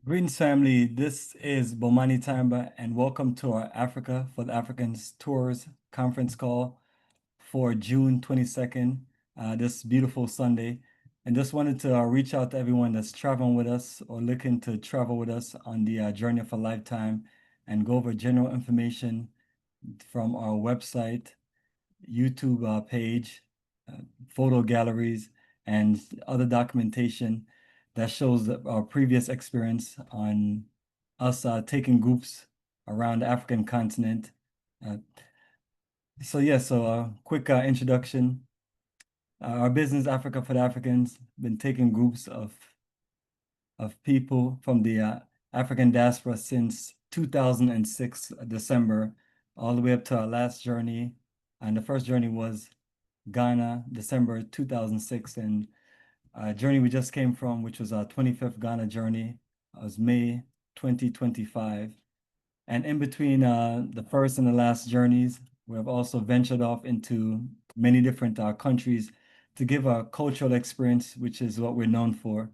Greetings, family. This is Bomani Tamba, and welcome to our Africa for the Africans Tours conference call for June 22nd, this beautiful Sunday. And just wanted to reach out to everyone that's traveling with us or looking to travel with us on the journey of a lifetime and go over general information from our website, YouTube page, uh, photo galleries, and other documentation that shows our previous experience on us taking groups around the African continent. Uh, so quick introduction. Our business, Africa for the Africans, been taking groups of people from the African diaspora since 2006, December, all the way up to our last journey. And the first journey was Ghana, December 2006, and journey we just came from, which was our 25th Ghana journey, was May 2025. And in between the first and the last journeys, we have also ventured off into many different countries to give a cultural experience, which is what we're known for.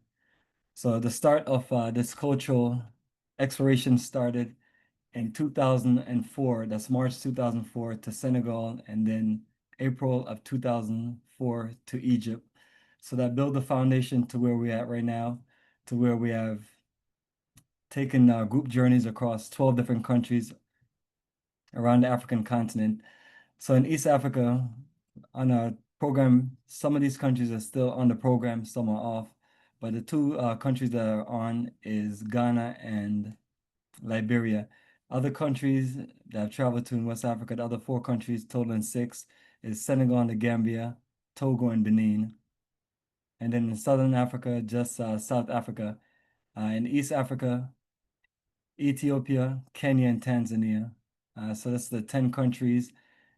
So the start of this cultural exploration started in 2004. That's March 2004 to Senegal, and then April of 2004 to Egypt. So that built the foundation to where we're at right now, to where we have taken group journeys across 12 different countries around the African continent. So in East Africa, on our program, some of these countries are still on the program, some are off. But the two countries that are on is Ghana and Liberia. Other countries that I've traveled to in West Africa, the other four countries, totaling six, is Senegal and the Gambia, Togo and Benin. And then in Southern Africa, just South Africa. In East Africa, Ethiopia, Kenya, and Tanzania. So that's the 10 countries.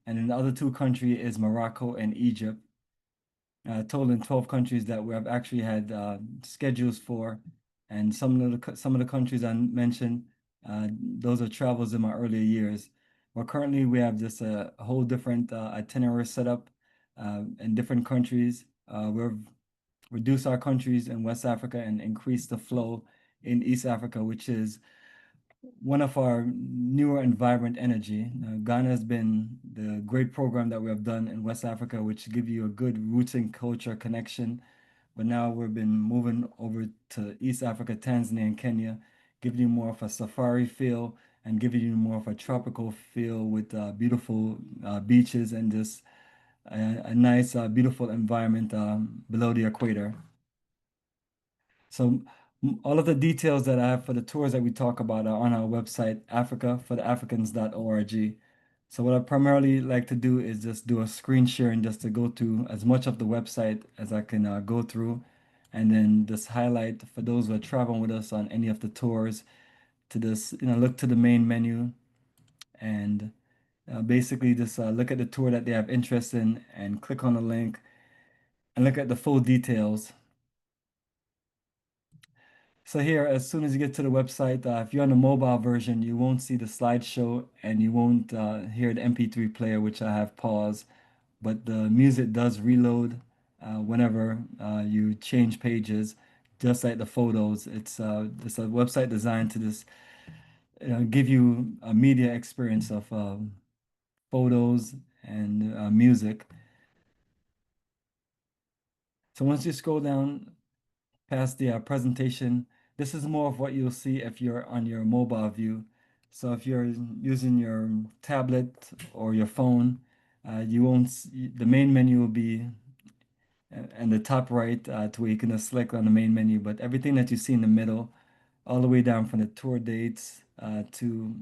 And then the other two countries is Morocco and Egypt. Totaling 12 countries that we have actually had schedules for. And some of the countries I mentioned, those are travels in my earlier years. But currently we have just a whole different itinerary set up in different countries. We've reduced our countries in West Africa and increased the flow in East Africa, which is one of our newer and vibrant energy. Ghana has been the great program that we have done in West Africa, which give you a good roots and culture connection. But now we've been moving over to East Africa, Tanzania, and Kenya, giving you more of a safari feel and giving you more of a tropical feel with beautiful beaches and just a nice, beautiful environment below the equator. So all of the details that I have for the tours that we talk about are on our website, africafortheafricans.org. So what I primarily like to do is just do a screen sharing just to go through as much of the website as I can go through, and then just highlight for those who are traveling with us on any of the tours to just, look to the main menu and basically just look at the tour that they have interest in and click on the link and look at the full details. So here, as soon as you get to the website, if you're on the mobile version, you won't see the slideshow and you won't hear the MP3 player, which I have paused, but the music does reload whenever you change pages, just like the photos. It's a website designed to just give you a media experience of photos and music. So once you scroll down past the presentation. This is more of what you'll see if you're on your mobile view. So if you're using your tablet or your phone, you won't see, the main menu will be in the top right to where you can just select on the main menu. But everything that you see in the middle, all the way down from the tour dates to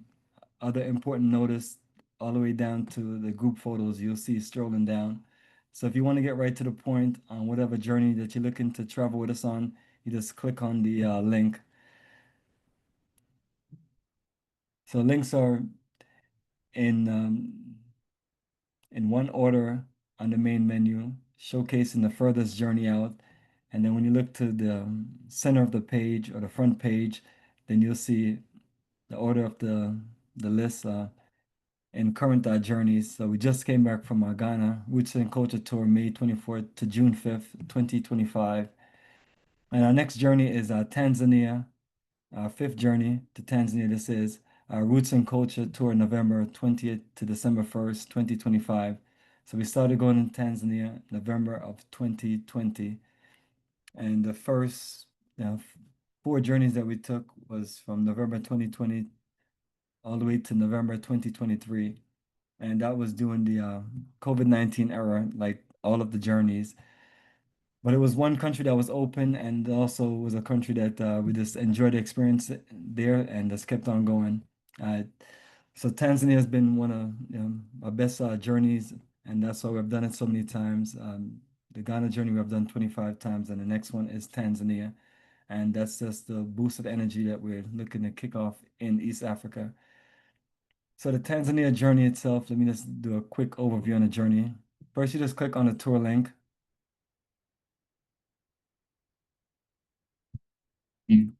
other important notice, all the way down to the group photos you'll see strolling down. So if you want to get right to the point on whatever journey that you're looking to travel with us on, you just click on the link. So links are in in one order on the main menu, showcasing the furthest journey out. And then when you look to the center of the page or the front page, then you'll see the order of the list in current journeys. So we just came back from Ghana Roots and Culture Tour, May 24th to June 5th, 2025. And our next journey is Tanzania, our fifth journey to Tanzania. This is our Roots and Culture Tour, November 20th to December 1st, 2025. So we started going to Tanzania November of 2020. And the first four journeys that we took was from November 2020 all the way to November 2023. And that was during the COVID-19 era, like all of the journeys. But it was one country that was open and also was a country that we just enjoyed the experience there and just kept on going. Uh, so Tanzania has been one of our best journeys, and that's why we've done it so many times. The Ghana journey we have done 25 times, and the next one is Tanzania. And that's just the boost of energy that we're looking to kick off in East Africa. So the Tanzania journey itself, let me just do a quick overview on the journey. First, you just click on the tour link. Mm.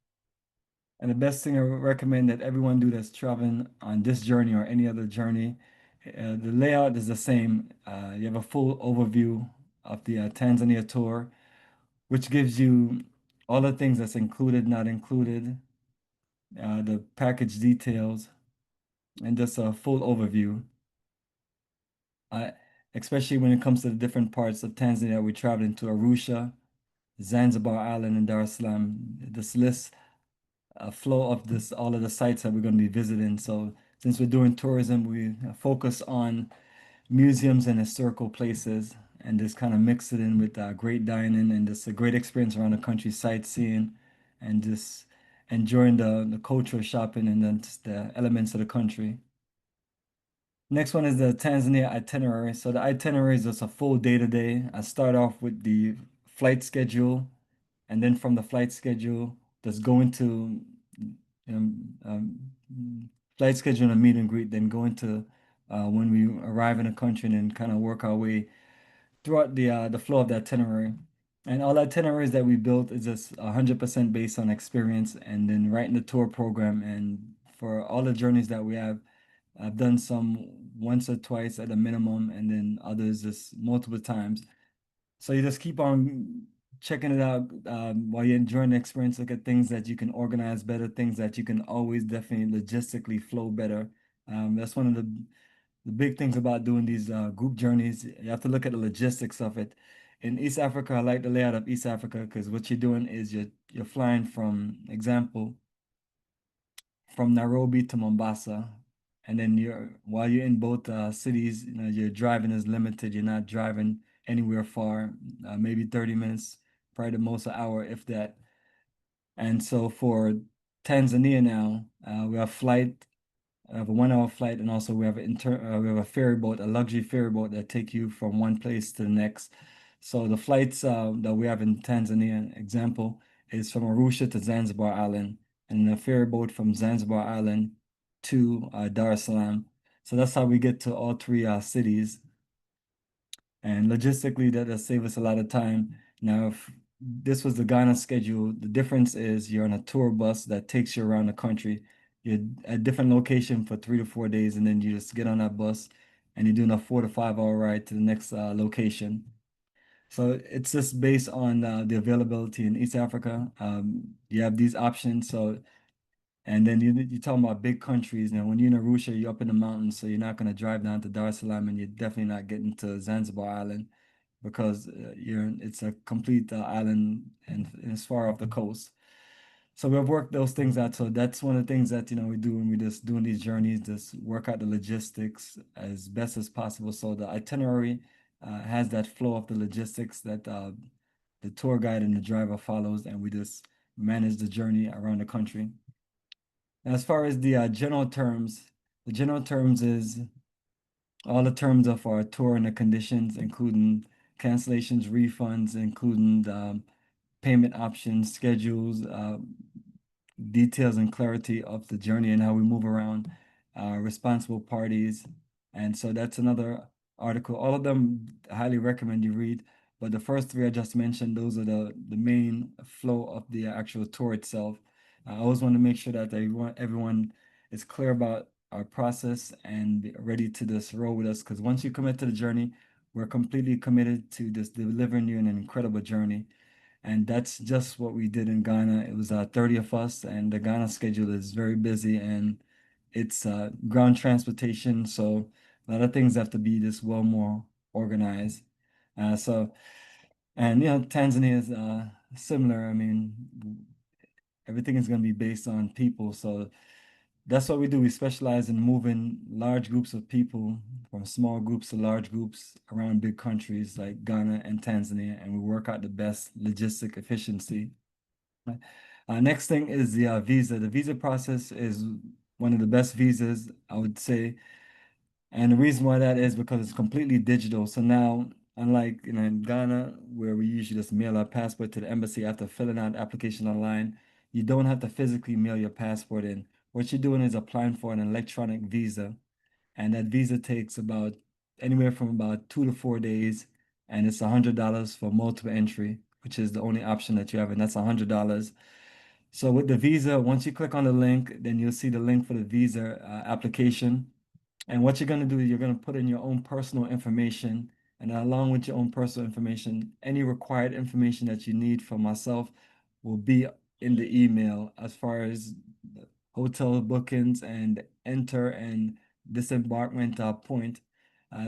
And the best thing I would recommend that everyone do that's traveling on this journey or any other journey, the layout is the same. You have a full overview of the Tanzania tour, which gives you all the things that's included, not included, the package details, and just a full overview. Uh, Especially when it comes to the different parts of Tanzania, we traveled into Arusha, Zanzibar Island, and Dar es Salaam. This lists a flow of this all of the sites that we're going to be visiting. So since we're doing tourism, we focus on museums and historical places, and just kind of mix it in with great dining and just a great experience around the country, sightseeing, and just enjoying the cultural shopping and then just the elements of the country. Next one is the Tanzania itinerary. So the itinerary is just a full day-to-day. I start off with the flight schedule, and then from the flight schedule, just go into flight schedule and a meet and greet, then go into when we arrive in the country and then kind of work our way throughout the flow of the itinerary. And all itineraries that we built is just 100% based on experience and then writing the tour program. And for all the journeys that we have, I've done some once or twice at a minimum, and then others just multiple times. So you just keep on checking it out while you're enjoying the experience. Look at things that you can organize better, things that you can always definitely logistically flow better. That's one of the big things about doing these group journeys. You have to look at the logistics of it. In East Africa, I like the layout of East Africa because what you're doing is you're flying from example from Nairobi to Mombasa, and then you're while you're in both cities, your driving is limited. You're not driving anywhere far, maybe 30 minutes, probably the most an hour, if that. And so for Tanzania now, we have flight, have a 1 hour flight, and also we have a ferry boat, a luxury ferry boat that take you from one place to the next. So the flights that we have in Tanzania, example, is from Arusha to Zanzibar Island, and a ferry boat from Zanzibar Island to Dar es Salaam. So that's how we get to all three cities. And logistically, that does save us a lot of time. Now, if this was the Ghana schedule, the difference is you're on a tour bus that takes you around the country. You're at different location for 3 to 4 days, and then you just get on that bus and you're doing a 4 to 5 hour ride to the next location. So it's just based on the availability in East Africa. You have these options. So and then you're talking about big countries. Now, when you're in Arusha, you're up in the mountains, so you're not going to drive down to Dar es Salaam, and you're definitely not getting to Zanzibar Island because it's a complete island and it's far off the coast. So we've worked those things out. So that's one of the things that we do when we just doing these journeys, just work out the logistics as best as possible. So the itinerary has that flow of the logistics that the tour guide and the driver follows, and we just manage the journey around the country. As far as the the general terms is all the terms of our tour and the conditions, including cancellations, refunds, including payment options, schedules, details and clarity of the journey and how we move around, responsible parties. And so that's another article. All of them I highly recommend you read. But the first three I just mentioned, those are the main flow of the actual tour itself. I always want to make sure that everyone is clear about our process and be ready to just roll with us. Because once you commit to the journey, we're completely committed to just delivering you an incredible journey. And that's just what we did in Ghana. It was 30 of us, and the Ghana schedule is very busy, and it's ground transportation. So a lot of things have to be just well more organized. So, and Tanzania is similar. I mean, everything is going to be based on people. So that's what we do. We specialize in moving large groups of people from small groups to large groups around big countries like Ghana and Tanzania, and we work out the best logistic efficiency. Next thing is the visa. The visa process is one of the best visas, I would say. And the reason why that is because it's completely digital. So now, unlike in Ghana, where we usually just mail our passport to the embassy after filling out the application online, you don't have to physically mail your passport in. What you're doing is applying for an electronic visa, and that visa takes about anywhere from about 2 to 4 days, and it's $100 for multiple entry, which is the only option that you have, and that's $100. So with the visa, once you click on the link, then you'll see the link for the visa application. And what you're going to do is you're going to put in your own personal information. And along with your own personal information, any required information that you need from myself will be in the email as far as hotel bookings and enter and disembarkment point.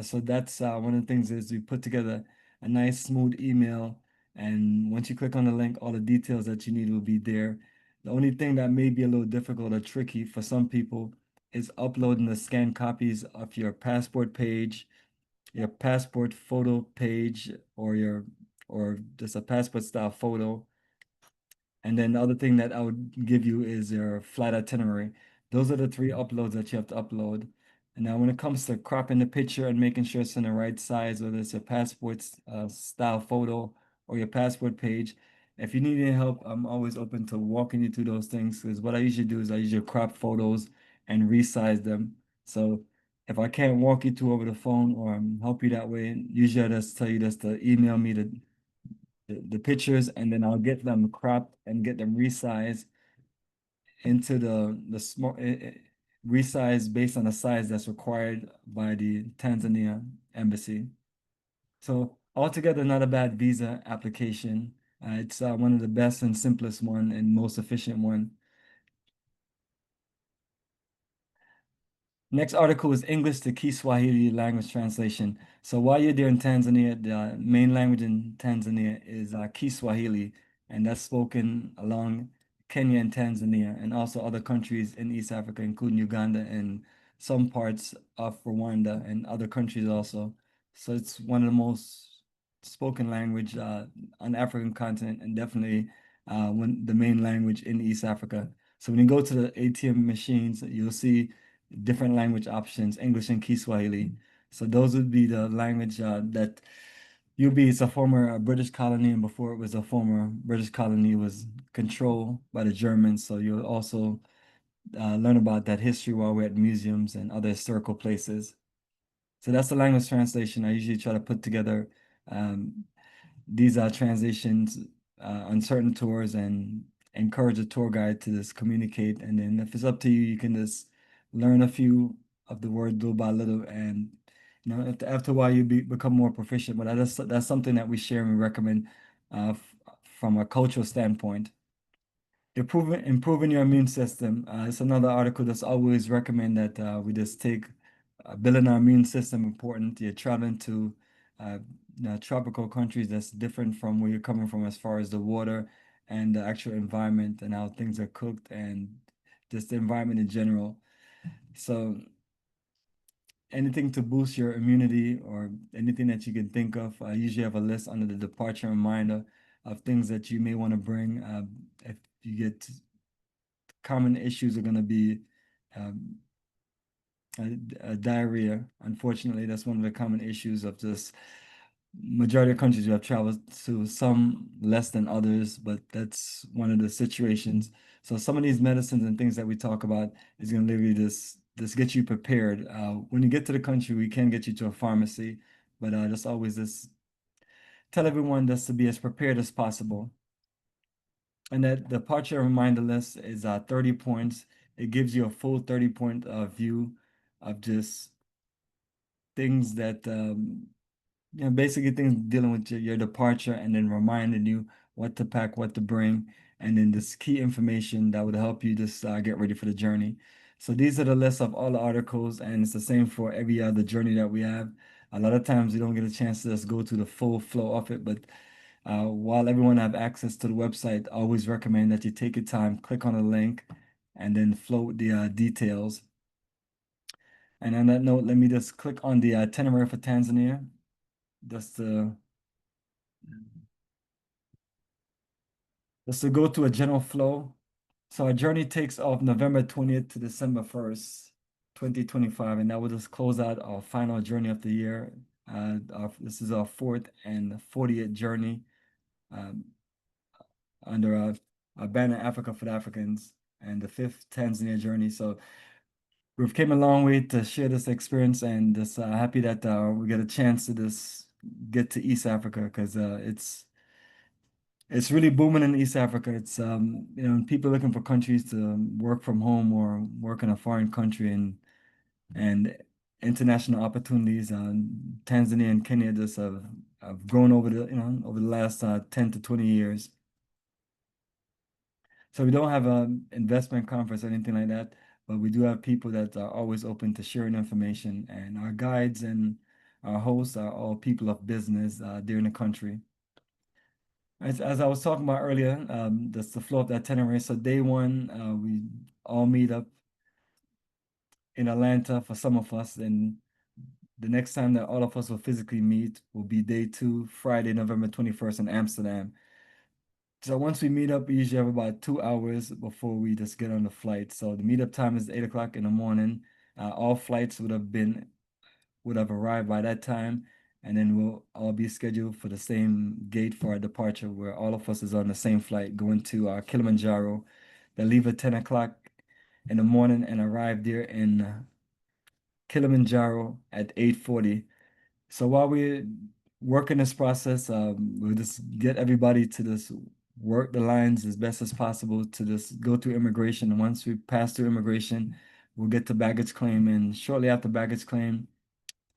So that's one of the things is we put together a nice smooth email. And once you click on the link, all the details that you need will be there. The only thing that may be a little difficult or tricky for some people is uploading the scanned copies of your passport page, your passport photo page, or just a passport style photo. And then the other thing that I would give you is your flight itinerary. Those are the three uploads that you have to upload. And now when it comes to cropping the picture and making sure it's in the right size, whether it's your passport style photo or your passport page, if you need any help, I'm always open to walking you through those things. Because what I usually do is I usually crop photos and resize them. So if I can't walk you through over the phone or help you that way, usually I just tell you just to email me the pictures, and then I'll get them cropped and get them resized into the small resized based on the size that's required by the Tanzania embassy. So altogether, not a bad visa application. It's one of the best and simplest one and most efficient one. Next article is English to Kiswahili language translation. So while you're there in Tanzania, the main language in Tanzania is Kiswahili, and that's spoken along Kenya and Tanzania, and also other countries in East Africa, including Uganda and some parts of Rwanda and other countries also. So it's one of the most spoken language on the African continent, and definitely the main language in East Africa. So when you go to the ATM machines, you'll see different language options, English and Kiswahili. So those would be the language that UB is a former British colony, and before it was a former British colony, it was controlled by the Germans. So you'll also learn about that history while we're at museums and other historical places. So that's the language translation. I usually try to put together um, these translations on certain tours and encourage a tour guide to just communicate. And then if it's up to you, you can just learn a few of the words little by little. And after a while, become more proficient. But that's something that we share and we recommend from a cultural standpoint. Improving your immune system. It's another article that's always recommend that we just take building our immune system important. You're traveling to uh, tropical countries that's different from where you're coming from as far as the water and the actual environment and how things are cooked and just the environment in general. So anything to boost your immunity or anything that you can think of, I usually have a list under the departure reminder of things that you may want to bring. If you get common issues are going to be um, diarrhea. Unfortunately, that's one of the common issues of just majority of countries you have traveled to, some less than others, but that's one of the situations. So some of these medicines and things that we talk about is going to literally just get you prepared. When you get to the country, we can get you to a pharmacy, but just always just tell everyone just to be as prepared as possible. And that the departure reminder list is 30 points. It gives you a full 30-point view of just things that basically things dealing with your departure and then reminding you what to pack, what to bring, and then this key information that would help you just get ready for the journey. So these are the list of all the articles, and it's the same for every other journey that we have. A lot of times you don't get a chance to just go to the full flow of it, but while everyone have access to the website, I always recommend that you take your time, click on a link, and then float the details. And on that note, let me just click on the itinerary for Tanzania, just to go to a general flow. So our journey takes off November 20th to December 1st, 2025, and that will just close out our final journey of the year. This is our fourth and 40th journey um, under our banner Africa for the Africans, and the fifth Tanzania journey. So we've came a long way to share this experience, and just happy that we get a chance to just get to East Africa, because it's really booming in East Africa. It's people looking for countries to work from home or work in a foreign country, and international opportunities. Tanzania and Kenya just have grown over the last 10 to 20 years. So we don't have an investment conference or anything like that, but we do have people that are always open to sharing information, and our guides and our hosts are all people of business there in the country. As I was talking about earlier, that's the flow of the itinerary. So day one, we all meet up in Atlanta for some of us, and the next time that all of us will physically meet will be day two, Friday, November 21st in Amsterdam. So once we meet up, we usually have about 2 hours before we just get on the flight. So the meetup time is 8 o'clock in the morning. All flights would have arrived by that time, and then we'll all be scheduled for the same gate for our departure, where all of us is on the same flight going to Kilimanjaro. They leave at 10 o'clock in the morning and arrive there in Kilimanjaro at 8:40. So while we're working this process, we'll just get everybody to just work the lines as best as possible to just go through immigration. And once we pass through immigration, we'll get to baggage claim. And shortly after baggage claim,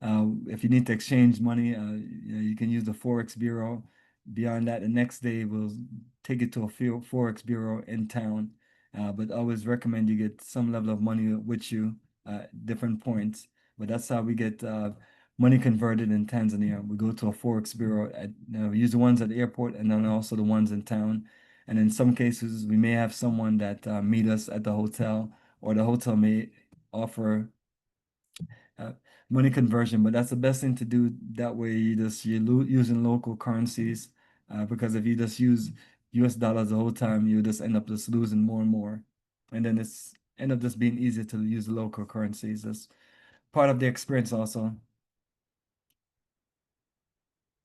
if you need to exchange money, you can use the Forex Bureau. Beyond that, the next day we'll take it to a Forex Bureau in town. But I always recommend you get some level of money with you at different points. But that's how we get money converted in Tanzania. We go to a Forex Bureau we use the ones at the airport, and then also the ones in town. And in some cases, we may have someone that meet us at the hotel, or the hotel may offer uh, money conversion, but that's the best thing to do. That way, you're using local currencies, because if you just use US dollars the whole time, you just end up just losing more and more, and then it's end up just being easier to use local currencies. That's part of the experience also.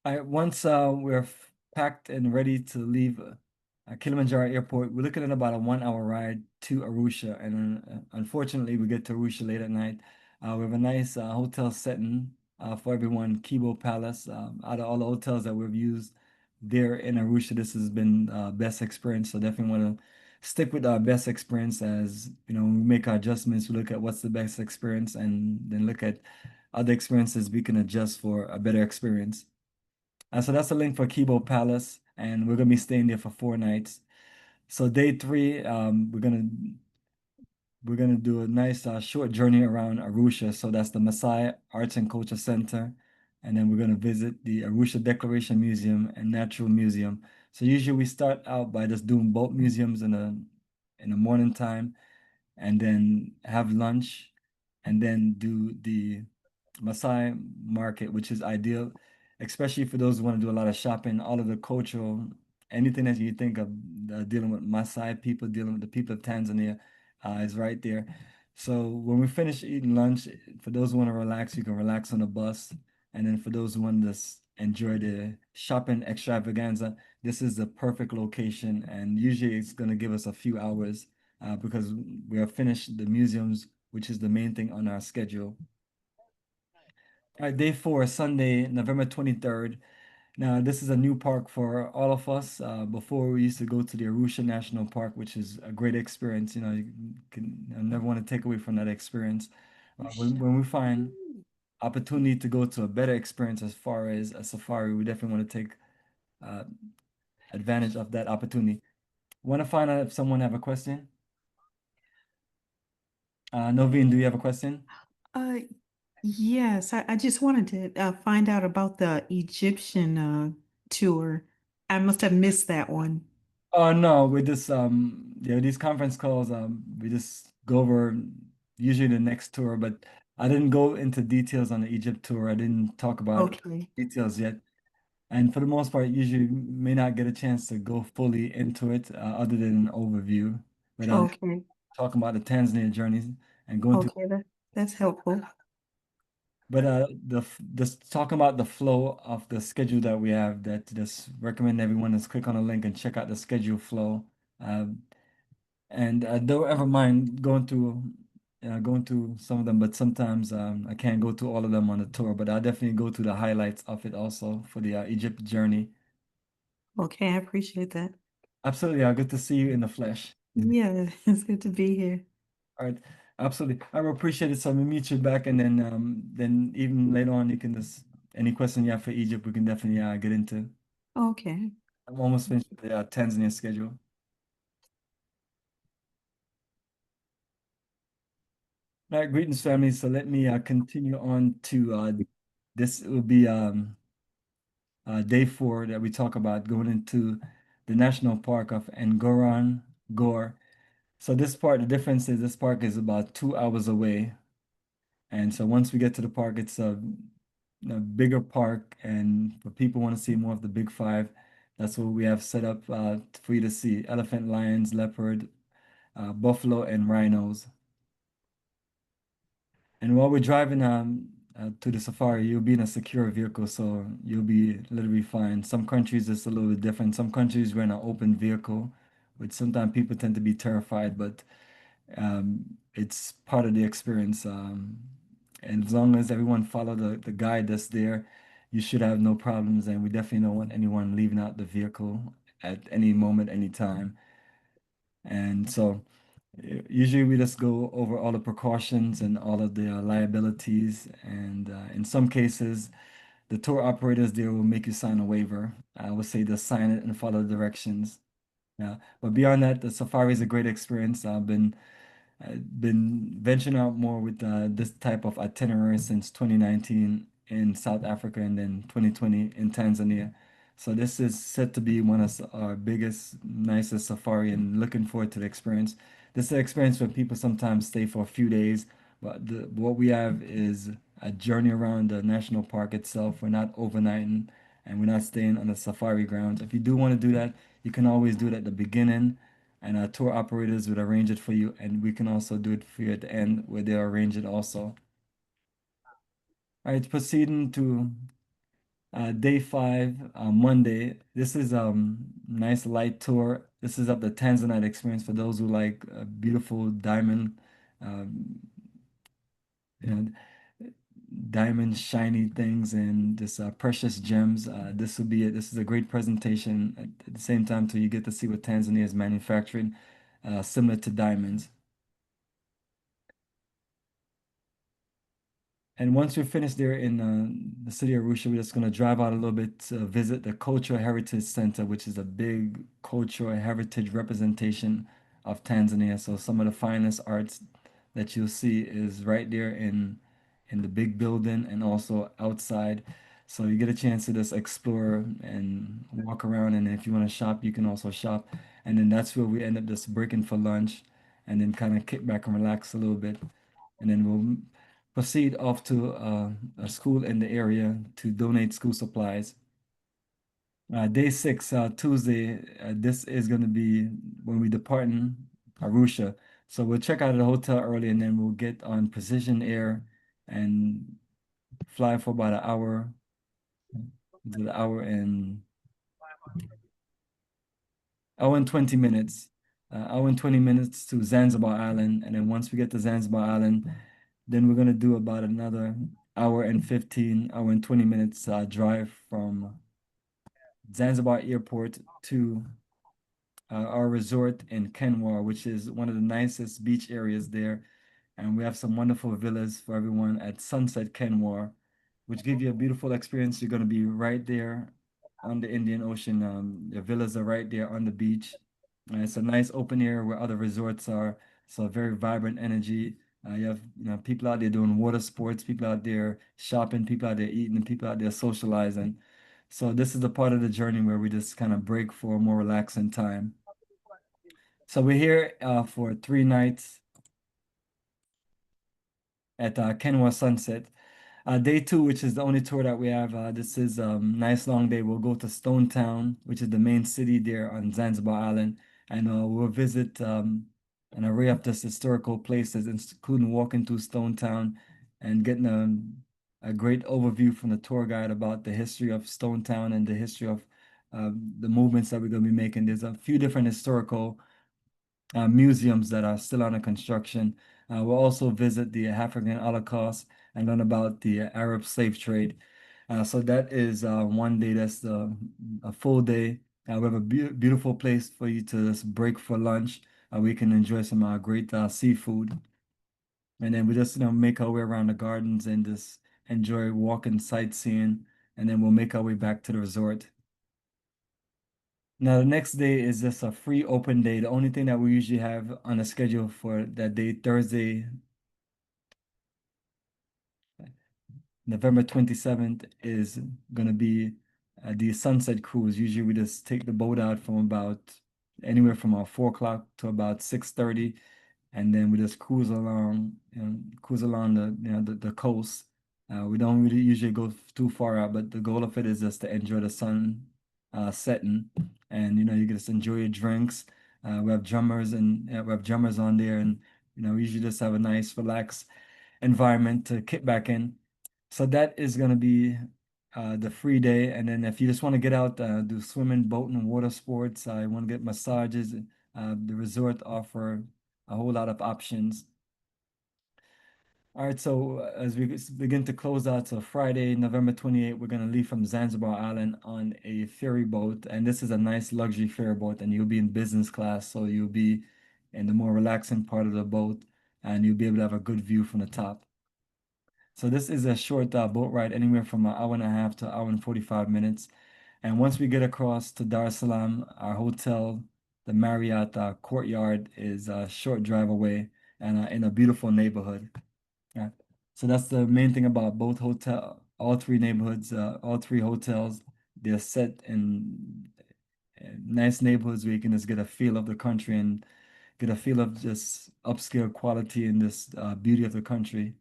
Once we're packed and ready to leave Kilimanjaro Airport, we're looking at about a 1 hour ride to Arusha, and unfortunately, we get to Arusha late at night. We have a nice hotel setting for everyone, Kibo Palace. Out of all the hotels that we've used there in Arusha, this has been best experience. So definitely want to stick with our best experience. As we make our adjustments. We look at what's the best experience, and then look at other experiences we can adjust for a better experience. So that's a link for Kibo Palace, and we're gonna be staying there for 4 nights. So day three, we're gonna do a nice short journey around Arusha. So that's the Maasai Arts and Culture Center, and then we're gonna visit the Arusha Declaration Museum and Natural Museum. So usually we start out by just doing both museums in the morning time, and then have lunch, and then do the Maasai market, which is ideal, especially for those who want to do a lot of shopping. All of the cultural, anything that you think of dealing with Maasai people, dealing with the people of Tanzania, is right there. So when we finish eating lunch, for those who want to relax, you can relax on the bus. And then for those who want to just enjoy the shopping extravaganza, this is the perfect location. And usually it's going to give us a few hours because we have finished the museums, which is the main thing on our schedule. All right, day four, Sunday, November 23rd. Now, this is a new park for all of us. Before we used to go to the Arusha National Park, which is a great experience. I never want to take away from that experience. When we find opportunity to go to a better experience as far as a safari, we definitely want to take uh, advantage of that opportunity. Want to find out if someone have a question? Noveen, do you have a question? Uh, yes, I just wanted to find out about the Egyptian tour. I must have missed that one. Oh no, we just yeah, these conference calls we just go over usually the next tour, but I didn't go into details on the Egypt tour. I didn't talk about Okay. details yet. And for the most part, usually may not get a chance to go fully into it other than an overview. But Okay. talking about the Tanzania journeys and going through. Okay, that's helpful. But just talking about the flow of the schedule that we have, that just recommend everyone just click on the link and check out the schedule flow. Um, and I don't ever mind going through some of them, but sometimes I can't go through all of them on the tour. But I definitely go through the highlights of it also for the Egypt journey. Okay, I appreciate that. Absolutely, good to see you in the flesh. Yeah, it's good to be here. All right, absolutely. I will appreciate it. So we'll meet you back, and then even later on, you can just any question you have for Egypt, we can definitely get into. Okay. I'm almost finished with the Tanzania schedule. All right, greetings, family. So let me continue on to this will be day 4 that we talk about going into the national park of Ngoron Gore. So this part, the difference is this park is about 2 hours away. And so once we get to the park, it's a bigger park. And for people who want to see more of the big five, that's what we have set up for you to see: elephant, lions, leopard, buffalo, and rhinos. And while we're driving to the safari, you'll be in a secure vehicle, so you'll be literally fine. Some countries it's a little bit different. Some countries we're in an open vehicle, which sometimes people tend to be terrified, but it's part of the experience. And as long as everyone follow the guide that's there, you should have no problems. And we definitely don't want anyone leaving out the vehicle at any moment, any time. And so usually we just go over all the precautions and all of the liabilities. And in some cases, the tour operators there will make you sign a waiver. I would say just sign it and follow the directions. Yeah. But beyond that, the safari is a great experience. I've been venturing out more with this type of itinerary since 2019 in South Africa and then 2020 in Tanzania. So this is set to be one of our biggest, nicest safari and looking forward to the experience. This is an experience where people sometimes stay for a few days, but what we have is a journey around the national park itself. We're not overnighting and we're not staying on the safari grounds. If you do want to do that, you can always do it at the beginning and our tour operators would arrange it for you, and we can also do it for you at the end where they arrange it also. All right, proceeding to day 5, Monday. This is nice light tour. This is of the Tanzanite experience for those who like beautiful diamond, um, you know, diamond shiny things and just precious gems. This will be it. This is a great presentation at the same time too. You get to see what Tanzania is manufacturing, similar to diamonds. And once we're finished there in the city of Arusha, we're just going to drive out a little bit to visit the Cultural Heritage Center, which is a big cultural heritage representation of Tanzania. So some of the finest arts that you'll see is right there in the big building and also outside. So you get a chance to just explore and walk around. And if you want to shop, you can also shop. And then that's where we end up just breaking for lunch and then kind of kick back and relax a little bit. And then we'll proceed off to a school in the area to donate school supplies. Day 6, Tuesday, this is going to be when we depart in Arusha. So we'll check out the hotel early and then we'll get on Precision Air and fly for about an hour, to the hour and 20 minutes. Hour and 20 minutes to Zanzibar Island. And then once we get to Zanzibar Island, then we're going to do about another hour and 15, hour and 20 minutes drive from Zanzibar Airport to our resort in Kenwar, which is one of the nicest beach areas there. And we have some wonderful villas for everyone at Sunset Kenwar, which give you a beautiful experience. You're going to be right there on the Indian Ocean. The villas are right there on the beach. It's a nice open area where other resorts are. So very vibrant energy. You have people out there doing water sports, people out there shopping, people out there eating, and people out there socializing. So this is the part of the journey where we just kind of break for a more relaxing time. So we're here for 3 nights at Kenwa Sunset. Day two, which is the only tour that we have, this is nice long day. We'll go to Stone Town, which is the main city there on Zanzibar Island, and we'll visit an array of just historical places, including walking through Stone Town and getting a great overview from the tour guide about the history of Stone Town and the history of the movements that we're going to be making. There's a few different historical museums that are still under construction. We'll also visit the African Holocaust and learn about the Arab slave trade. So that is one day. That's a full day. We have a beautiful place for you to just break for lunch. We can enjoy some great seafood, and then we just make our way around the gardens and just enjoy walking, sightseeing, and then we'll make our way back to the resort. Now, the next day is just a free open day. The only thing that we usually have on the schedule for that day, Thursday, November 27th, is going to be the sunset cruise. Usually we just take the boat out from about anywhere from 4 o'clock to about 6:30, and then we just cruise along, cruise along the coast. We don't really usually go too far out, but the goal of it is just to enjoy the sun setting, and you can just enjoy your drinks. We have drummers and we have drummers on there, and we usually just have a nice, relaxed environment to kick back in. So that is gonna be the free day, and then if you just want to get out, do swimming, boating, water sports, I want to get massages. The resort offer a whole lot of options. All right, so as we begin to close out, so Friday, November 28th, we're going to leave from Zanzibar Island on a ferry boat. And this is a nice luxury ferry boat, and you'll be in business class. So you'll be in the more relaxing part of the boat, and you'll be able to have a good view from the top. So this is a short boat ride, anywhere from an hour and a half to an hour and 45 minutes. And once we get across to Dar es Salaam, our hotel, the Marriott Courtyard, is a short drive away and in a beautiful neighborhood. Yeah. So that's the main thing about both all three neighborhoods, all three hotels. They're set in nice neighborhoods where you can just get a feel of the country and get a feel of just upscale quality and this beauty of the country.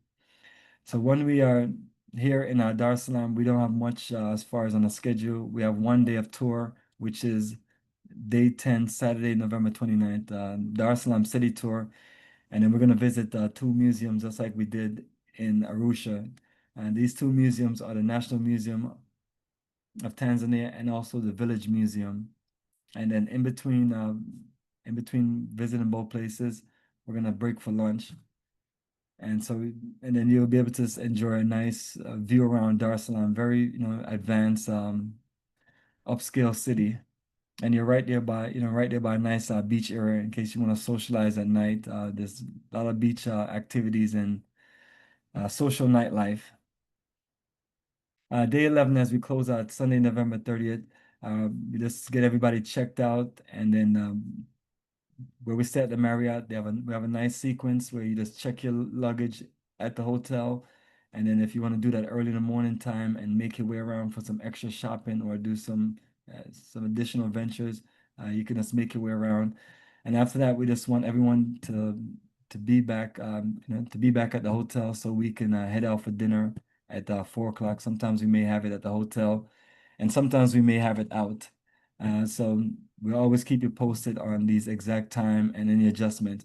So when we are here in Dar es Salaam, we don't have much as far as on the schedule. We have one day of tour, which is day 10, Saturday, November 29th, Dar es Salaam City Tour. And then we're going to visit two museums just like we did in Arusha. And these two museums are the National Museum of Tanzania and also the Village Museum. And then in between visiting both places, we're going to break for lunch. And so, and then you'll be able to enjoy a nice view around Dar es Salaam, very, advanced, upscale city. And you're right there by a nice beach area in case you want to socialize at night. There's a lot of beach activities and social nightlife. Day 11, as we close out Sunday, November 30th, we just get everybody checked out, and then where we stay at the Marriott, we have a nice sequence where you just check your luggage at the hotel, and then if you want to do that early in the morning time and make your way around for some extra shopping or do some additional ventures, you can just make your way around. And after that, we just want everyone to be back, to be back at the hotel so we can head out for dinner at 4 o'clock. Sometimes we may have it at the hotel, and sometimes we may have it out. So we'll always keep you posted on these exact time and any adjustments.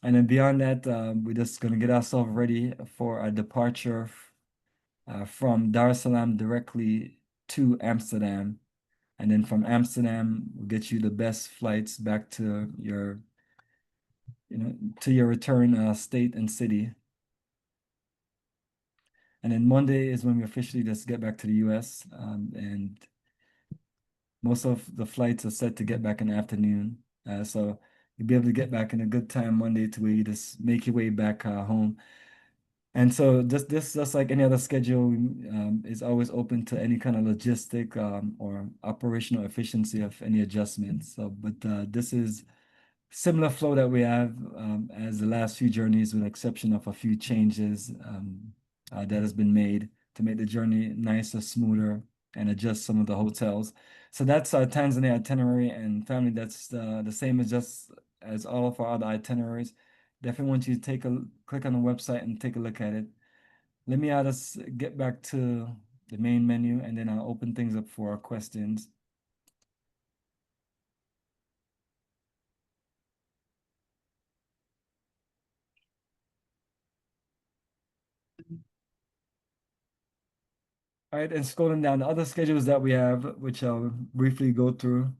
And then beyond that, we're just going to get ourselves ready for a departure from Dar es Salaam directly to Amsterdam. And then from Amsterdam, we'll get you the best flights back to your return state and city. And then Monday is when we officially just get back to the US. And most of the flights are set to get back in the afternoon. So you'll be able to get back in a good time Monday to where you just make your way back home. And so this just like any other schedule is always open to any kind of logistic or operational efficiency of any adjustments. So, but this is similar flow that we have as the last few journeys, with the exception of a few changes that has been made to make the journey nicer, smoother, and adjust some of the hotels. So that's our Tanzania itinerary, and family, that's the same as just as all of our other itineraries. Definitely want you to take a click on the website and take a look at it. Let me just get back to the main menu, and then I'll open things up for questions. All right, and scrolling down the other schedules that we have, which I'll briefly go through.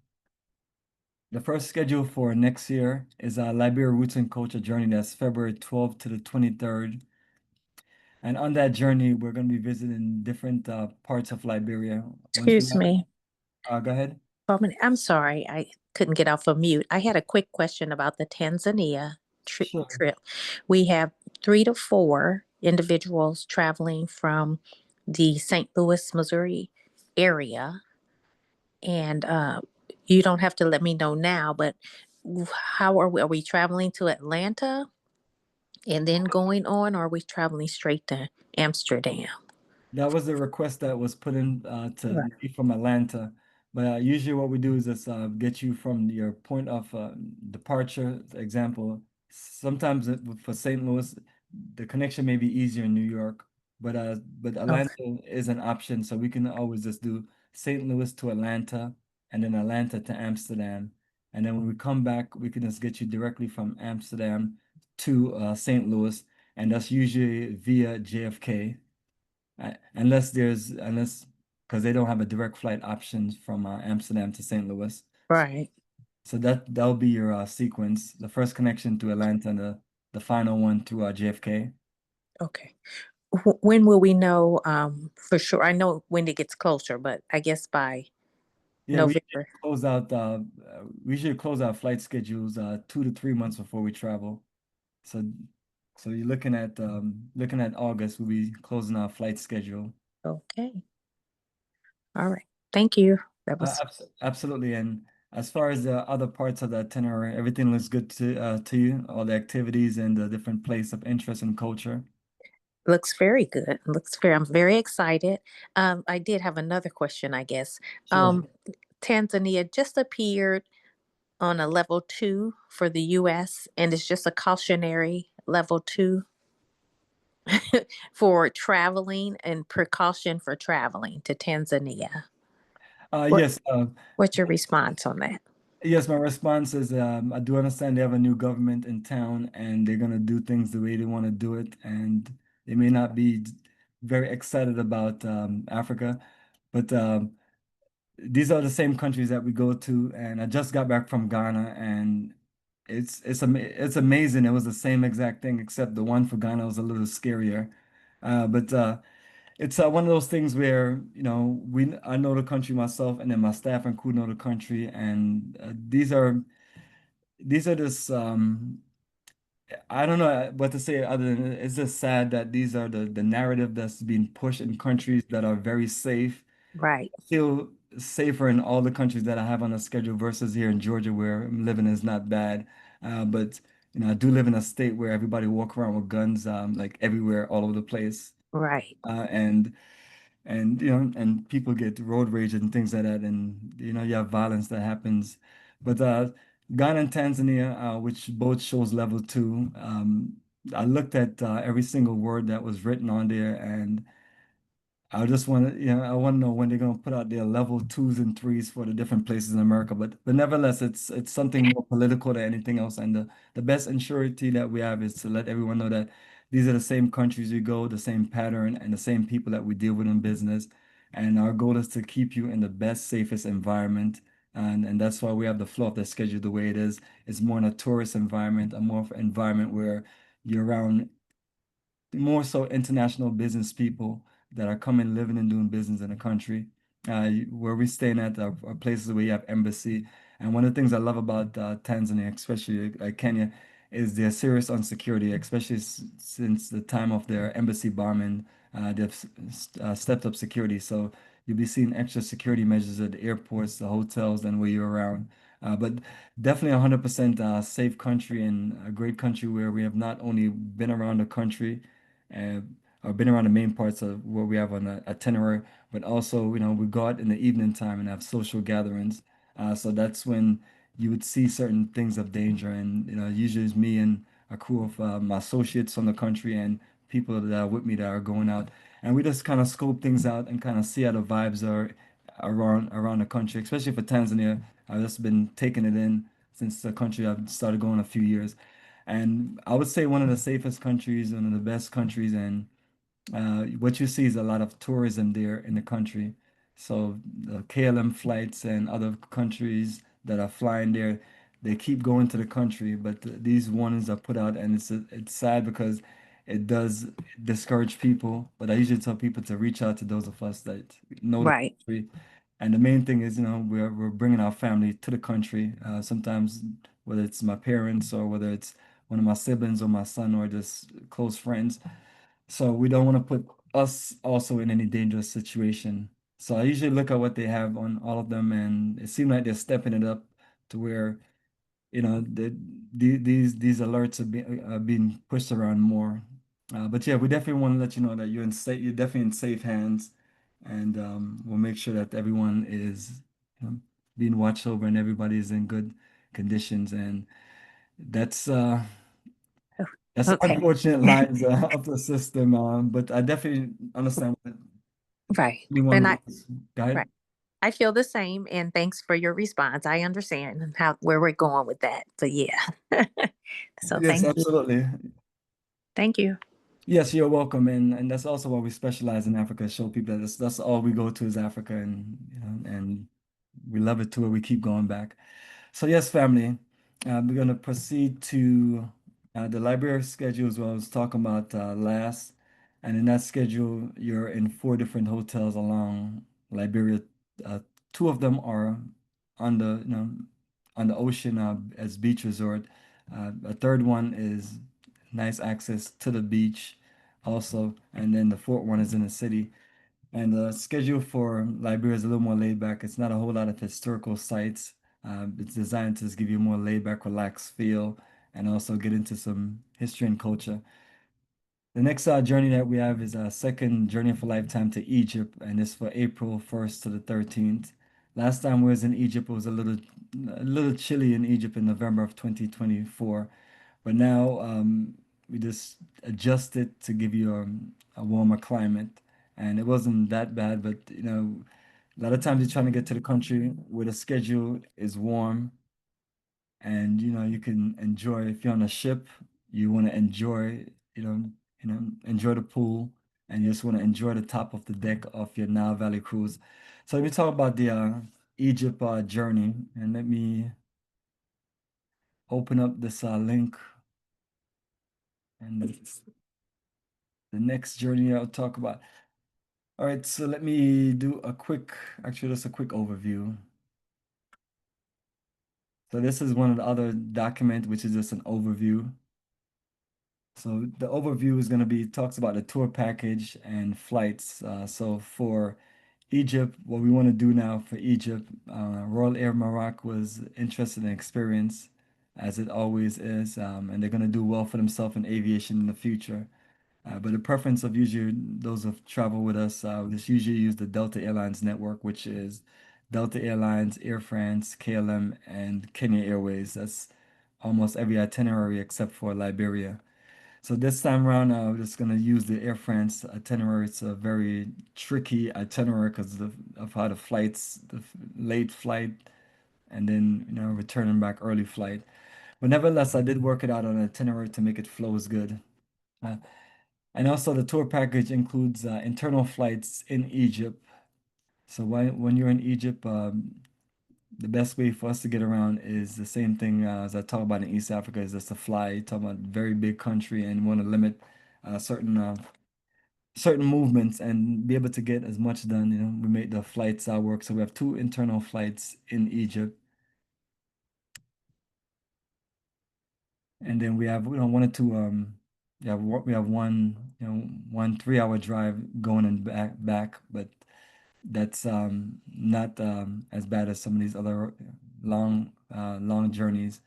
The first schedule for next year is a Liberia Roots and Culture journey. That's February 12th to the 23rd. And on that journey, we're going to be visiting different parts of Liberia. Once we Excuse me. go ahead. I'm sorry, I couldn't get off of mute. I had a quick question about the Tanzania Sure. trip. We have 3 to 4 individuals traveling from the St. Louis, Missouri area. And you don't have to let me know now, but how are we? Are we traveling to Atlanta and then going on, or are we traveling straight to Amsterdam? That was the request that was put in to Right. me from Atlanta. But usually what we do is just get you from your point of departure. Example, sometimes for St. Louis, the connection may be easier in New York, but Atlanta Okay. is an option. So we can always just do St. Louis to Atlanta, and then Atlanta to Amsterdam. And then when we come back, we can just get you directly from Amsterdam to St. Louis, and that's usually via JFK. Unless because they don't have a direct flight option from Amsterdam to St. Louis. Right. So that'll be your sequence. The first connection to Atlanta, and the final one to JFK. Okay. When will we know for sure? I know when it gets closer, but I guess by Yeah, November. we should close out flight schedules 2 to 3 months before we travel. So so you're looking at August, we'll be closing our flight schedule. Okay. All right. Thank you. That was Absolutely. And as far as the other parts of the itinerary, everything looks good to you, all the activities and the different place of interest and culture. looks very good. Looks fair. I'm very excited. I did have another question, I guess. Sure. Um, Tanzania just appeared on a level 2 for the US, and it's just a cautionary level 2 for traveling and precaution for traveling to Tanzania. What Yes, what's your response on that? yes, my response is I do understand they have a new government in town, and they're gonna do things the way they want to do it, and they may not be very excited about Africa, but these are the same countries that we go to. And I just got back from Ghana, and it's amazing. It was the same exact thing, except the one for Ghana was a little scarier. But it's one of those things where, we I know the country myself, and then my staff and crew know the country, and these are just I don't know what to say other than it's just sad that these are the narrative that's being pushed in countries that are very safe. Right, Feel safer in all the countries that I have on the schedule versus here in Georgia, where I'm living is not bad. But I do live in a state where everybody walk around with guns, like everywhere, all over the place. right, Uh, and and people get road rage and things like that, and you have violence that happens. But Ghana and Tanzania, which both shows level 2, I looked at every single word that was written on there, and I just want to, I want to know when they're going to put out their level 2s and 3s for the different places in America. But nevertheless, it's something more political than anything else. And the best surety that we have is to let everyone know that these are the same countries we go, the same pattern, and the same people that we deal with in business. And our goal is to keep you in the best, safest environment. And that's why we have the flow of the schedule the way it is. It's more in a tourist environment, a more environment where you're around more so international business people that are coming, living, and doing business in the country. Where we're staying at are places where you have embassy. And one of the things I love about Tanzania, especially Kenya, is their serious insecurity, especially since the time of their embassy bombing. They've stepped up security, so you'll be seeing extra security measures at the airports, the hotels, and where you're around. But definitely 100% safe country and a great country where we have not only been around the country uh, or been around the main parts of what we have on the itinerary, but also, we go out in the evening time and have social gatherings. So that's when you would see certain things of danger. And, usually it's me and a crew of my associates from the country and people that are with me that are going out. And we just kind of scope things out and kind of see how the vibes are around the country, especially for Tanzania. I've just been taking it in since the country I've started going a few years. And I would say one of the safest countries, one of the best countries, and what you see is a lot of tourism there in the country. So the KLM flights and other countries that are flying there, they keep going to the country, but these warnings are put out, and it's sad because it does discourage people. But I usually tell people to reach out to those of us that know the Right. country. And the main thing is, we're bringing our family to the country. Sometimes whether it's my parents or whether it's one of my siblings or my son or just close friends. So we don't want to put us also in any dangerous situation. So I usually look at what they have on all of them, and it seems like they're stepping it up to where, these alerts are being pushed around more. But yeah, we definitely want to let you know that you're definitely in safe hands, and we'll make sure that everyone is, being watched over and everybody is in good conditions. And that's uh, Oh, that's the okay. unfortunate lines of the system, but I definitely understand what Right. anyone And wants. Go ahead. right. I feel the same. And thanks for your response. I understand where we're going with that. But yeah. So Yes, thank you. absolutely. Thank you. Yes, you're welcome, and that's also why we specialize in Africa. Show people that that's all we go to is Africa, and and we love it to where we keep going back. So yes, family, we're gonna proceed to the Liberia schedule as well. I was talking about last, and in that schedule, you're in 4 different hotels along Liberia. Uh, Two of them are on the on the ocean as beach resort. A third one is nice access to the beach also, and then the fourth one is in the city. And the schedule for Liberia is a little more laid back. It's not a whole lot of historical sites. It's designed to just give you a more laid back, relaxed feel and also get into some history and culture. The next journey that we have is a second journey of a lifetime to Egypt, and it's for April 1st to the 13th. Last time we was in Egypt, it was a little chilly in Egypt in November of 2024, but now we just adjusted to give you a warmer climate, and it wasn't that bad. But a lot of times you're trying to get to the country where the schedule is warm, and you can enjoy. If you're on a ship, you want to enjoy, enjoy the pool, and you just want to enjoy the top of the deck of your Nile Valley cruise. So let me talk about the Egypt journey, and let me open up this link, and the next journey I'll talk about. All right, so let me do actually, just a quick overview. So this is one of the other documents, which is just an overview. So the overview is going to be talks about the tour package and flights. So for Egypt, what we want to do now for Egypt, Royal Air Maroc was interested in experience, as it always is, and they're going to do well for themselves in aviation in the future. But the preference of usually those who travel with us, just usually use the Delta Airlines network, which is Delta Airlines, Air France, KLM, and Kenya Airways. That's almost every itinerary except for Liberia. So this time around, we're just going to use the Air France itinerary. It's a very tricky itinerary because of how the flights, late flight, and then returning back early flight. But nevertheless, I did work it out on an itinerary to make it flow as good. Uh, and also the tour package includes internal flights in Egypt. So when you're in Egypt, the best way for us to get around is the same thing as I talk about in East Africa, is just to fly. Talk about very big country and want to limit certain movements and be able to get as much done. We make the flights work. So we have 2 internal flights in Egypt. And then we have, one or two, we have one, 1 3 hour drive going and back, but that's not as bad as some of these other long journeys.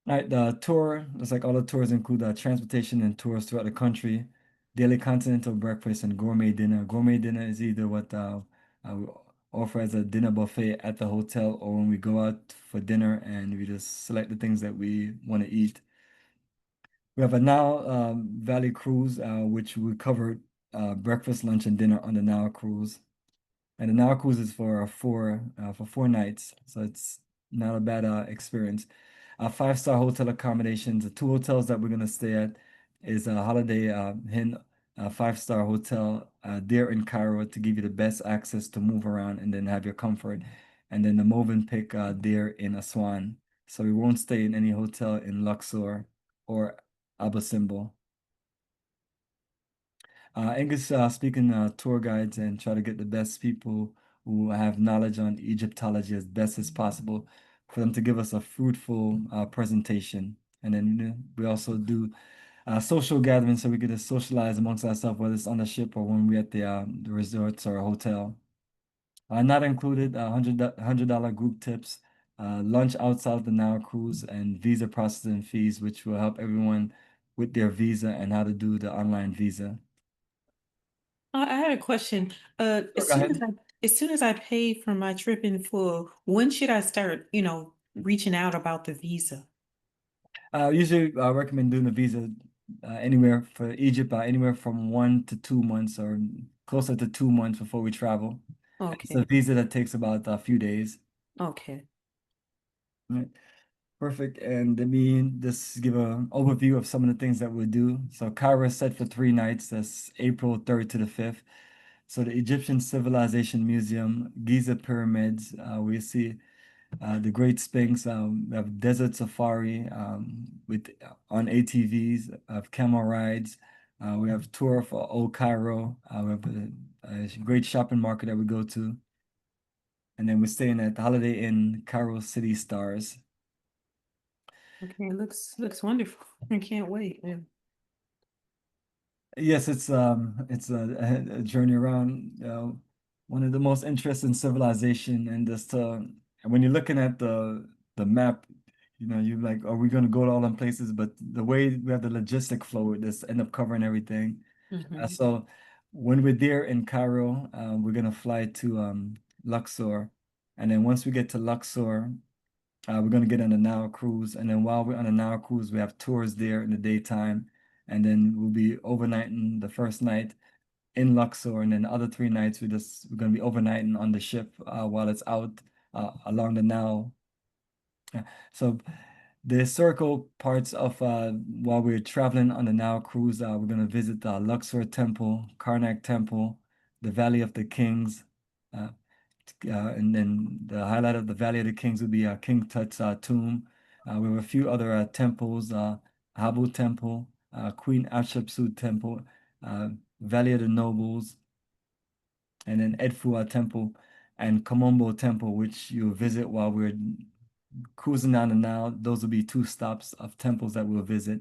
All right, the tour, looks like all the tours include transportation and tours throughout the country, daily continental breakfast, and gourmet dinner. Gourmet dinner is either what we offer as a dinner buffet at the hotel, or when we go out for dinner and we just select the things that we want to eat. We have a Nile Valley cruise, which we covered breakfast, lunch, and dinner on the Nile cruise. And the Nile cruise is for 4 nights, so it's not a bad experience. 5-star hotel accommodations. The two hotels that we're gonna stay at is a Holiday Inn 5-star hotel there in Cairo to give you the best access to move around and then have your comfort. And then the Movenpick there in Aswan. So we won't stay in any hotel in Luxor or Abu Simbel. English speaking tour guides and try to get the best people who have knowledge on Egyptology as best as possible for them to give us a fruitful presentation. And then we also do social gatherings so we get to socialize amongst ourselves, whether it's on the ship or when we're at the resorts or hotel. Not included, $100 group tips, lunch outside of the Nile cruise, and visa processing fees, which will help everyone with their visa and how to do the online visa. I had a question. Sure, go ahead. As soon as I pay for my trip in full, when should I start, reaching out about the visa? Usually, I recommend doing the visa anywhere for Egypt, anywhere from 1 to 2 months or closer to 2 months before we travel. It's a Okay, visa that takes about a few days. okay. Right. Perfect. And let me just give an overview of some of the things that we'll do. So Cairo is set for 3 nights. That's April 3rd to the 5th. So the Egyptian Civilization Museum, Giza Pyramids, we see the Great Sphinx. We have desert safari with on ATVs, of camel rides. We have tour for Old Cairo. We have a great shopping market that we go to. And then we're staying at the Holiday Inn Cairo City Stars. Okay, looks wonderful. I can't wait. Yeah. Yes, it's a journey around one of the most interesting civilization, and just when you're looking at the map, you're like, are we gonna go to all them places? But the way we have the logistic flow, it just end up covering everything. Mhm. So when we're there in Cairo, we're gonna fly to Luxor, and then once we get to Luxor, we're gonna get on the Nile cruise, and then while we're on the Nile cruise, we have tours there in the daytime, and then we'll be overnighting the first night in Luxor, and then the other 3 nights we're gonna be overnighting on the ship while it's out along the Nile. So the historical parts of while we're traveling on the Nile cruise, we're gonna visit the Luxor Temple, Karnak Temple, the Valley of the Kings. Uh, and then the highlight of the Valley of the Kings would be King Tut's tomb. We have a few other temples, Habu Temple, Queen Hatshepsut Temple, Valley of the Nobles, and then Edfu Temple and Komombo Temple, which you'll visit while we're cruising down the Nile. Those will be 2 stops of temples that we'll visit.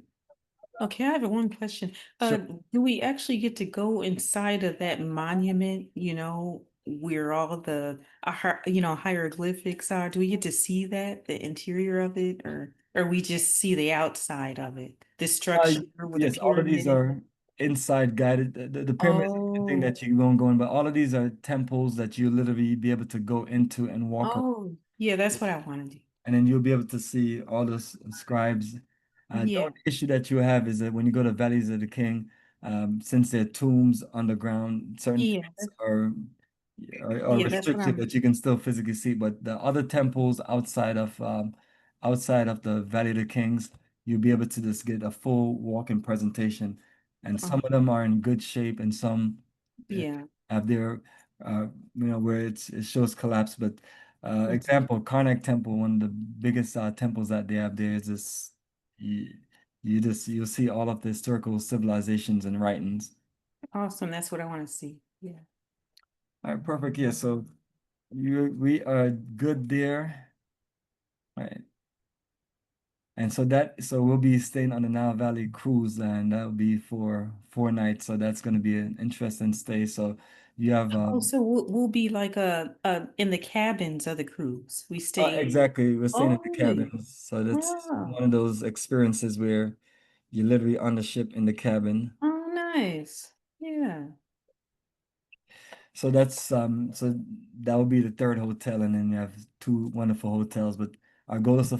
Okay, I have one question. Sure. Do we actually get to go inside of that monument, where all the hieroglyphics are? Do we get to see that, the interior of it, or we just see the outside of it, the Uh, structure with the yes, all of these pyramid? are inside guided. The pyramid is the thing Oh, that you won't go in, but all of these are temples that you literally be able to go into and walk around, oh, yeah, that's what I want to do. and then you'll be able to see all the scribes. The Yeah, only issue that you have is that when you go to Valleys of the King, since they're tombs underground, certain yeah, things are yeah, that's what restricted, I'm. but you can still physically see. But the other temples outside of the Valley of the Kings, you'll be able to just get a full walk-in presentation. And Oh, some of them are in good shape, and some uh, yeah. have their where it shows collapse. But Mm. example, Karnak Temple, one of the biggest temples that they have there is this. You, you'll see all of the historical civilizations and writings. Awesome. That's what I want to see. Yeah. All right, perfect. Yeah, so we are good there. All right. And so we'll be staying on the Nile Valley cruise, and that'll be for 4 nights. So that's going to be an interesting stay. So you have Oh, so we'll be like in the cabins of the cruise. We stay. exactly, we're staying in Oh, the really? cabins. So that's Wow. one of those experiences where you're literally on the ship in the cabin. Oh, nice. Yeah. So that will be the third hotel, and then you have two wonderful hotels. But our goal is to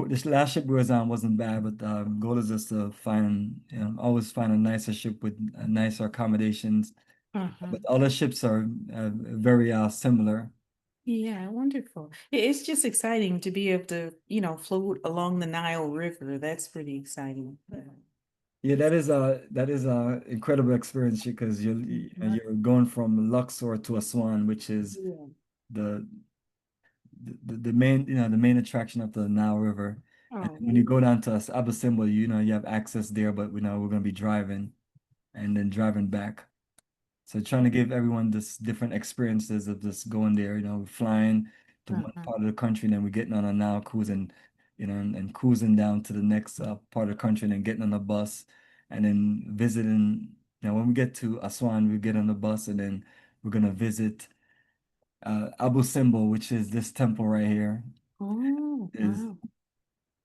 this last ship we was on wasn't bad, but goal is just to find, always find a nicer ship with nicer accommodations. Uh-huh. But all the ships are very similar. Yeah, wonderful. It's just exciting to be able to, float along the Nile River. That's pretty exciting. Yeah, that is a incredible experience because Mhm. you're going from Luxor to Aswan, which is Yeah. the the main the main attraction of the Nile River. And Oh, when you go down to Abu Simbel, you have access there, but we're going to be driving and then driving back. So trying to give everyone this different experiences of just going there, flying to one uh-huh. part of the country and then we're getting on a Nile cruise and and cruising down to the next part of the country and then getting on a bus and then visiting. When we get to Aswan, we get on the bus and then we're gonna visit Abu Simbel, which is this temple right here. Oh, Is wow.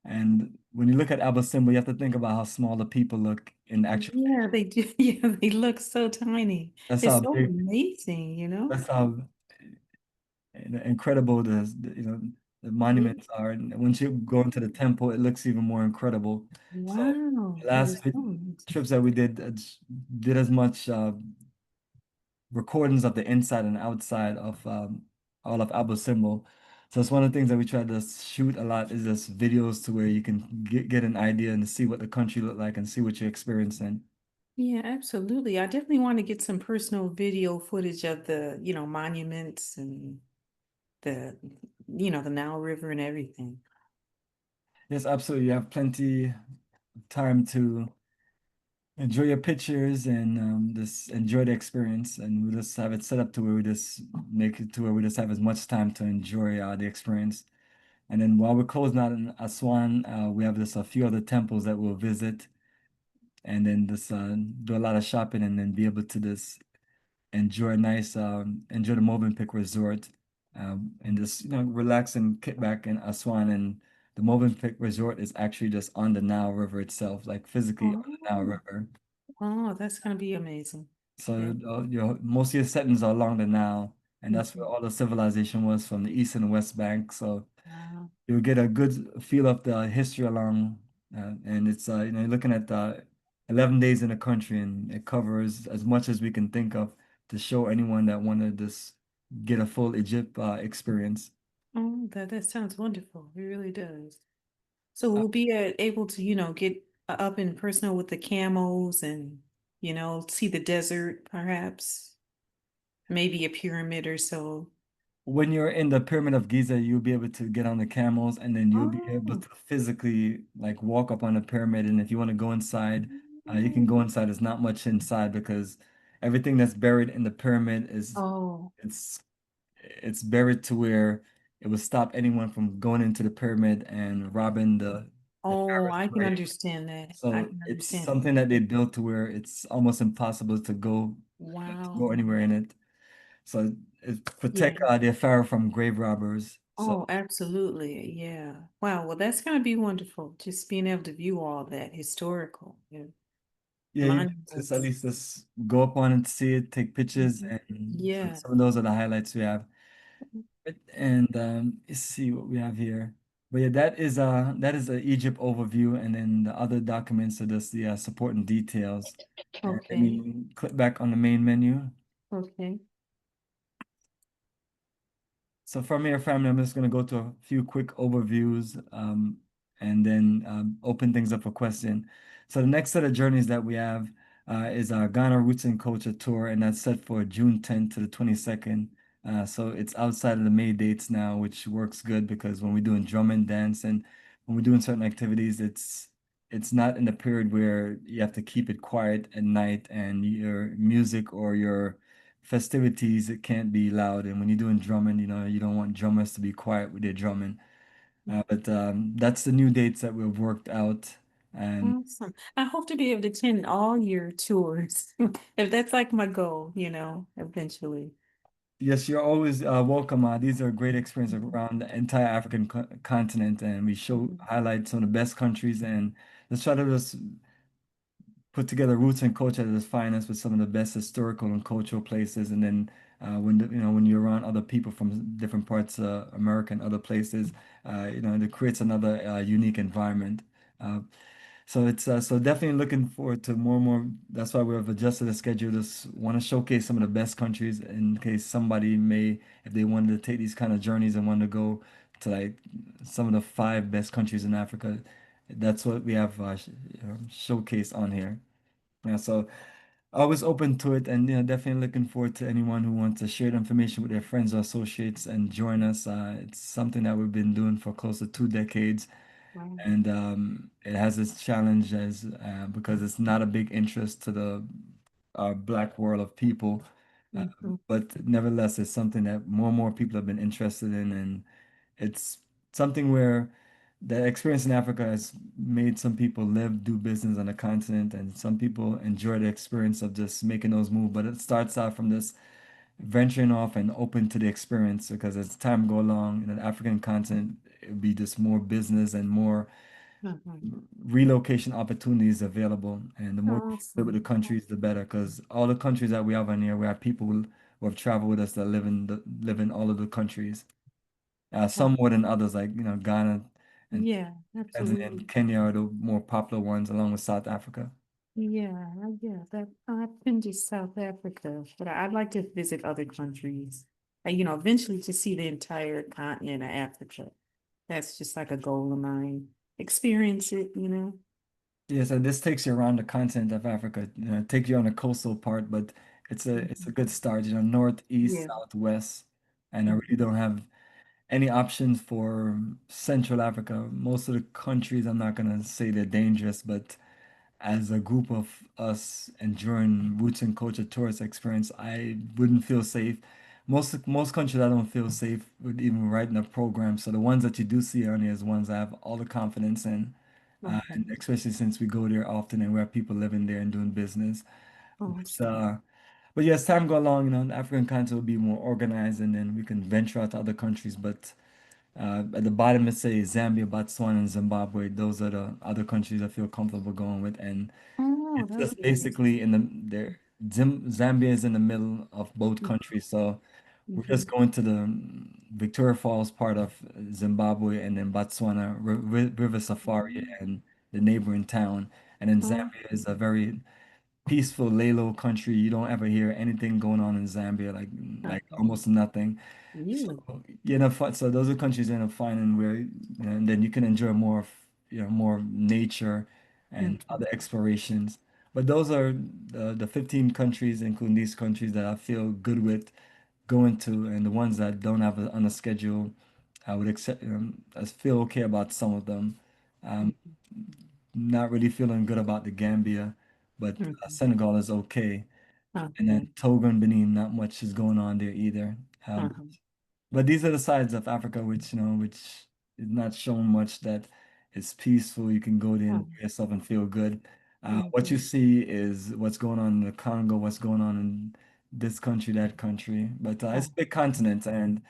And when you look at Abu Simbel, you have to think about how small the people look in actual. Yeah, they do. Yeah, they look so tiny. That's It's how so big. amazing. That's how incredible the Yeah. monuments are. And once you go into the temple, it looks even more incredible. So Wow, the that last is so amazing. trips that we did as much recordings of the inside and outside of all of Abu Simbel. So it's one of the things that we try to shoot a lot is just videos to where you can get an idea and see what the country look like and see what you're experiencing. Yeah, absolutely. I definitely want to get some personal video footage of the, monuments and the, the Nile River and everything. Yes, absolutely. You have plenty of time to enjoy your pictures and just enjoy the experience. And we just have it set up to where we just make it to where we just have as much time to enjoy the experience. And then while we're closing out in Aswan, we have just a few other temples that we'll visit, and then just do a lot of shopping, and then be able to just enjoy the Movenpick Resort, and just relax and kick back in Aswan. And the Movenpick Resort is actually just on the Nile River itself, like physically on the Nile Oh, River. oh, that's gonna be amazing. Yeah. So most of your settings are along the Nile, and that's where Mhm. all the civilization was from the east and the west bank. So Wow. you'll get a good feel of the history along, and it's you're looking at 11 days in the country, and it covers as much as we can think of to show anyone that wanted to just get a full Egypt experience. Oh, that sounds wonderful. It really does. So Uh, we'll be able to, get up and personal with the camels and, see the desert, perhaps, maybe a pyramid or so. when you're in the Pyramid of Giza, you'll be able to get on the camels, and then you'll be able Oh, to physically like walk up on the pyramid. And if you want to go inside, you can go inside. There's not much inside because everything that's buried in the pyramid is oh, it's it's buried to where it would stop anyone from going into the pyramid and robbing the oh, pharaoh's I can grave. understand that. I So can it's understand something that they built to where it's almost impossible to Wow. go anywhere in it. So it protect Yeah. the pharaoh from grave robbers. So Oh, absolutely. Yeah. Wow. Well, that's going to be wonderful. Just being able to view all that historical, yeah, it's at monuments. least just go up on it, see it, take pictures, Mhm. and Yeah. some of those are the highlights we have. And let's see what we have here. But yeah, that is a Egypt overview, and then the other documents are just the supporting details. And let Okay. me click back on the main menu. Okay. So from here, family, I'm just going to go to a few quick overviews, and then open things up for question. So the next set of journeys that we have is our Ghana Roots and Culture Tour, and that's set for June 10th to the 22nd. So it's outside of the May dates now, which works good because when we're doing drum and dance and when we're doing certain activities, it's not in the period where you have to keep it quiet at night and your music or your festivities, it can't be loud. And when you're doing drumming, you don't want drummers to be quiet with their drumming. But that's the new dates that we've worked out. And Awesome. I hope to be able to attend all your tours. If that's like my goal, eventually. yes, you're always welcome. These are great experiences Mhm. around the entire African co continent, and we show Mhm. highlight some of the best countries, and let's try to just put together roots and culture at its finest with some of the best historical and cultural places. And then when you're around other people from different parts of America and other places, it creates another unique environment. Uh, so definitely looking forward to more and more. That's why we've adjusted the schedule. Just want to showcase some of the best countries in case somebody may, if they wanted to take these kind of journeys and want to go to like some of the five best countries in Africa. That's what we have showcased on here. Yeah, so always open to it, and definitely looking forward to anyone who wants to share the information with their friends or associates and join us. It's something that we've been doing for close to 2 decades, Wow. and it has its challenge as because it's not a big interest to the black world of people, uh, Mhm. but nevertheless, it's something that more and more people have been interested in, and it's something where the experience in Africa has made some people live, do business on the continent, and some people enjoy the experience of just making those moves. But it starts out from this venturing off and open to the experience because as time go along in the African continent, it would be just more business and more Mhm. relocation opportunities available. And the more people live with the Awesome. countries, the better. Because all the countries that we have on here, we have people who have traveled with us that live in all of the countries. Some more than others, like Ghana and Yeah, Tanzania absolutely. and Kenya are the more popular ones, along with South Africa. Yeah, that I've been to South Africa, but I'd like to visit other countries. And, eventually to see the entire continent of Africa. That's just like a goal of mine. Experience it. Yes, and this takes you around the continent of Africa. Take you on the coastal part, but it's a Mhm. good start. North, east, Yeah. south, west, and I really Mhm. don't have any options for Central Africa. Most of the countries, I'm not gonna say they're dangerous, but as a group of us enjoying roots and culture tourist experience, I wouldn't feel safe. Most countries I don't feel safe with even writing a program. So the ones that you do see on here is ones I have all the confidence in, Okay. and especially since we go there often and we have people living there and doing business. But Awesome. uh, but yeah, as time go along, the African continent will be more organized, and then we can venture out to other countries. But at the bottom, it says Zambia, Botswana, and Zimbabwe. Those are the other countries I feel comfortable going with, and Oh, it's that's just nice. basically in the there. Zambia is in the middle of both countries, so we're just Mhm. going to the Victoria Falls part of Zimbabwe, and then Botswana, River Safari, Mhm. and the neighboring town. And then Oh, Zambia is a very peaceful, lay low country. You don't ever hear anything going on in Zambia, like okay. almost nothing. So Really? so those are countries you end up finding where, and then you can enjoy more of, more nature and Mhm. other explorations. But those are the 15 countries, including these countries that I feel good with going to, and the ones that don't have it on a schedule, I would accept, I feel okay about some of them. Um, Mhm. Not really feeling good about the Gambia, but Mhm. Senegal is okay. And Okay. then Togo and Benin, not much is going on there either. Uh-huh. But these are the sides of Africa which is not showing much that it's peaceful. You can go there and Uh-huh. enjoy yourself and feel good. What you Mhm. see is what's going on in the Congo, what's going on in this country, that country. But it's Uh-huh. a big continent, and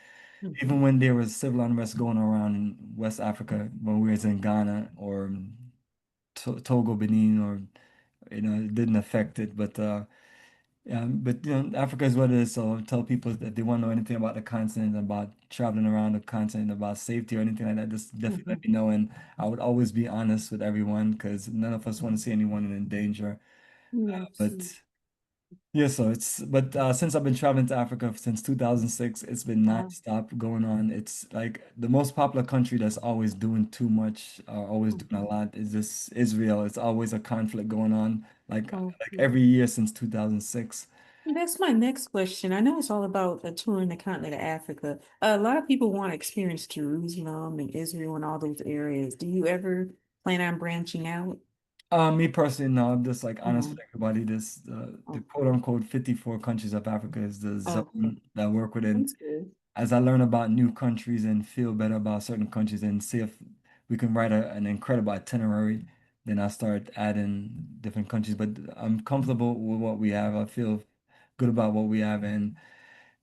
even Mhm. when there was civil unrest going around in West Africa, when we was in Ghana or Togo, Benin, or it didn't affect it. But Africa is what it is. So I tell people that if they want to know anything about the continent, about traveling around the continent, about safety or anything like that, just definitely Mhm. let me know. And I would always be honest with everyone because none of us want to see anyone in danger. Yeah, absolutely. But yeah, so since I've been traveling to Africa since 2006, it's been Wow. nonstop going on. It's like the most popular country that's always doing too much, always doing a Mhm. lot is this Israel. It's always a conflict going on, like Okay. every year since 2006. That's my next question. I know it's all about a tour in the continent of Africa. A lot of people want to experience Jerusalem and Israel and all those areas. Do you ever plan on branching out? Me personally, no, I'm just like honest No. with everybody. The Okay. quote unquote 54 countries of Africa is the Okay. zone that I work within. That's good. as I learn about new countries and feel better about certain countries and see if we can write an incredible itinerary, then I start adding different countries. But I'm comfortable with what we have. I feel good about what we have, and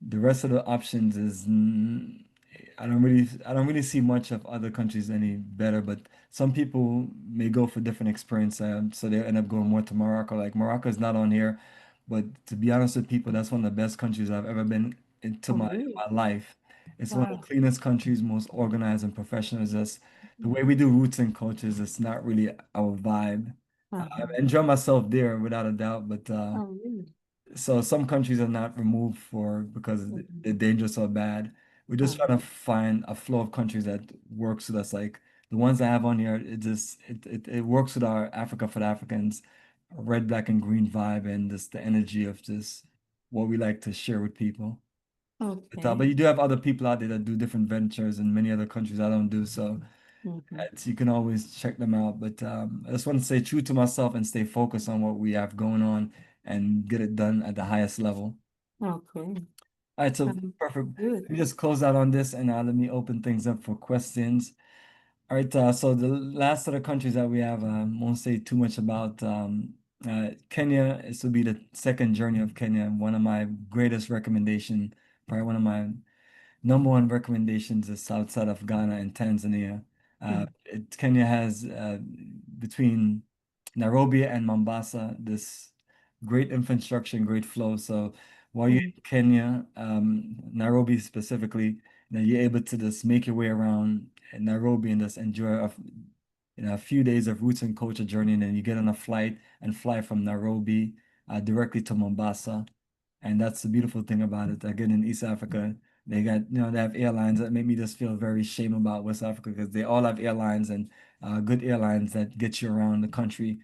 the rest of the options is I don't really see much of other countries any better, but some people may go for different experience, so they end up going more to Morocco. Like Morocco is not on here, but to be honest with people, that's one of the best countries I've ever been into Oh, my really? my life. It's one of Wow. the cleanest countries, most organized and professional. It's just the way we do roots and cultures, it's not really our vibe. I Uh-huh. enjoy myself there without a doubt, but Oh, really? so some countries are not removed for because Mhm. they're dangerous or bad. We're just trying Uh-huh. to find a flow of countries that works with us. Like the ones I have on here, it works with our Africa for the Africans, red, black, and green vibe, and just the energy of just what we like to share with people. But Okay. you do have other people out there that do different ventures in many other countries I don't do. So Hmm. you can always check them out. But I just want to stay true to myself and stay focused on what we have going on and get it done at the highest level. Okay. All right, so Um, perfect. good. We just close out on this and let me open things up for questions. All right, so the last of the countries that we have, won't say too much about. Kenya, this will be the second journey of Kenya. One of my greatest recommendation, probably one of my number one recommendations is outside of Ghana and Tanzania. Mm, Kenya has between Nairobi and Mombasa this great infrastructure and great flow. So while you're mm, in Kenya, Nairobi specifically, you're able to just make your way around Nairobi and just enjoy a few days of roots and culture journey, and then you get on a flight and fly from Nairobi directly to Mombasa. And that's the beautiful thing about it. Again, in East Africa, they have airlines that make me just feel very shame about West Africa because they all have airlines and good airlines that get you around the country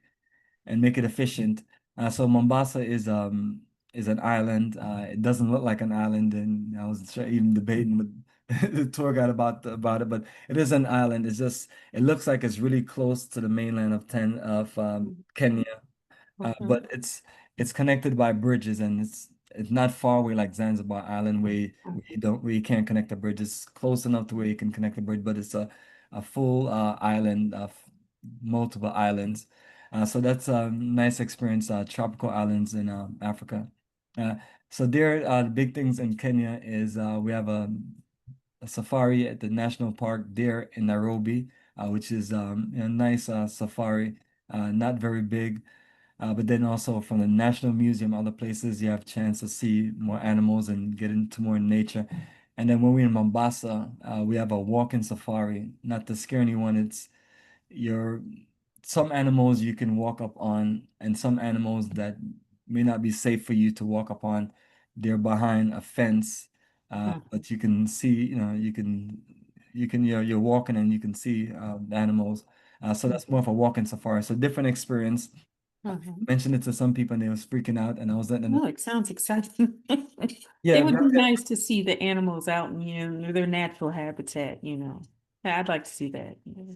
and make it efficient. So Mombasa is an island. It doesn't look like an island, and I was even debating with the tour guide about it, but it is an island. It looks like it's really close to the mainland of mm, Kenya, okay. but it's connected by bridges, and it's not far away like Zanzibar Island where you can't connect the bridge. It's close enough to where you can connect the bridge, but it's a full island of multiple islands. So that's a nice experience. Tropical islands in Africa. Uh, so there, the big things in Kenya is we have a safari at the national park there in Nairobi, which is a nice safari. Not very big. But then also from the National Museum, other places, you have a chance to see more animals and get into more nature. And then when we're in Mombasa, we have a walking safari. Not to scare anyone, it's your some animals you can walk up on, and some animals that may not be safe for you to walk up on. They're behind a fence, Uh-huh. but you can see, you're walking and you can see the animals. So Mm, that's more of a walking safari. So different experience. uh-huh. Mentioned it to some people and they was freaking out, and I was letting them know. No, it sounds exciting. It Yeah, would be nice to see the animals out in, their natural habitat. I'd like to see that. Yeah.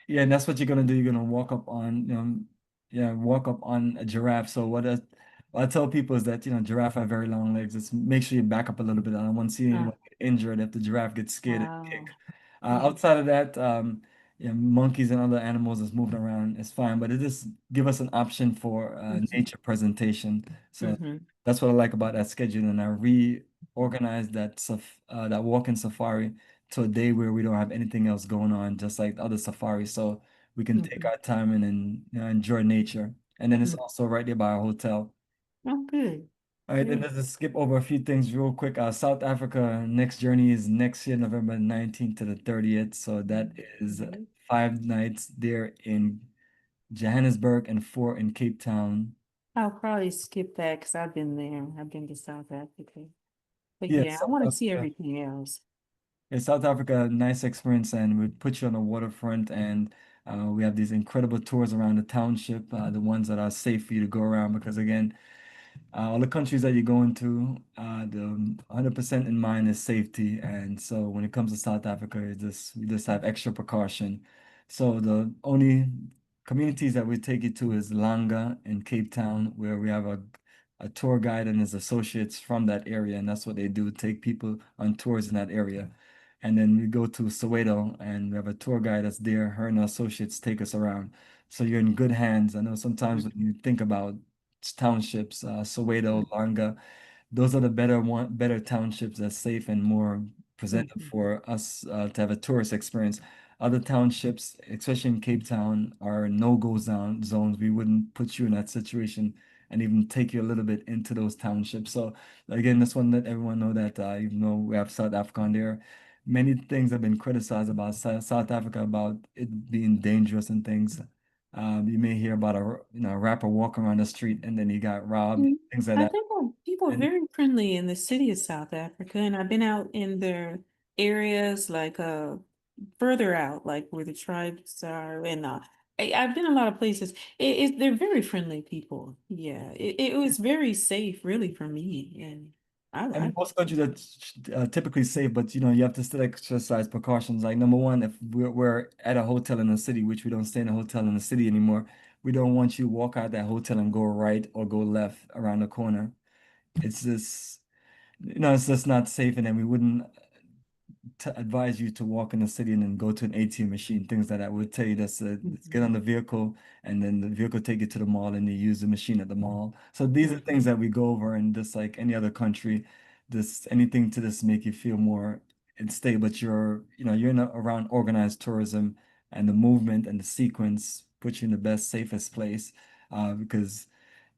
yeah, and that's what you're gonna do. You're gonna walk up on, yeah, walk up on a giraffe. So what I tell people is that giraffe have very long legs. Just make sure you back up a little bit. I don't want to see anyone get injured if the giraffe gets scared and kick. Wow. Yeah. Outside of that, yeah, monkeys and other animals is moving around is fine, but it just give us an option for Mhm, nature presentation. So mhm, that's what I like about that schedule, and I reorganized that walking safari to a day where we don't have anything else going on, just like the other safaris, so we can take mhm, our time and then enjoy nature. And then it's mm. also right there by our hotel. Oh, good. All right, then Good. let's just skip over a few things real quick. South Africa, next journey is next year, November 19th to the 30th. So that is Okay. 5 nights there in Johannesburg and 4 in Cape Town. I'll probably skip that because I've been there. I've been to South Africa. But Yeah, yeah, I South want to see Africa. everything else. Yeah, South Africa, nice experience, and we put you on the waterfront, and we have these incredible tours around the township, the ones that are safe for you to go around. Because again, all the countries that you go into, the 100% in mind is safety, and so when it comes to South Africa, we just have extra precaution. So the only communities that we take you to is Langa in Cape Town, where we have a tour guide and his associates from that area, and that's what they do, take people on tours in that area. And then we go to Soweto, and we have a tour guide that's there. Her and her associates take us around. So you're in good hands. I know sometimes when you think about townships, Soweto, Langa, those are the better townships that's safe and more presentable Mhm. for us to have a tourist experience. Other townships, especially in Cape Town, are no-go zones. We wouldn't put you in that situation and even take you a little bit into those townships. So again, just want to let everyone know that even though we have South Africa on there, many things have been criticized about South Africa about it being dangerous and things. You may hear about a rapper walking around the street and then he got robbed, Mm, things like I that. think people are And very friendly in the city of South Africa, and I've been out in their areas like further out, like where the tribes are, and I've been a lot of places. They're very friendly people. Yeah, it was very safe, really, for me, and I mean, I most countries are typically safe, but you have to still exercise precautions. Like number one, if we're at a hotel in the city, which we don't stay in a hotel in the city anymore, we don't want you to walk out that hotel and go right or go left around the corner. It's just, it's just not safe, and then we wouldn't to advise you to walk in the city and then go to an ATM machine, things like that. Would tell you that's let's get Mhm. on the vehicle and then the vehicle take you to the mall and you use the machine at the mall. So these are Mhm. things that we go over and just like any other country, this anything to just make you feel more and stay, but you're in around organized tourism and the movement and the sequence puts you in the best, safest place because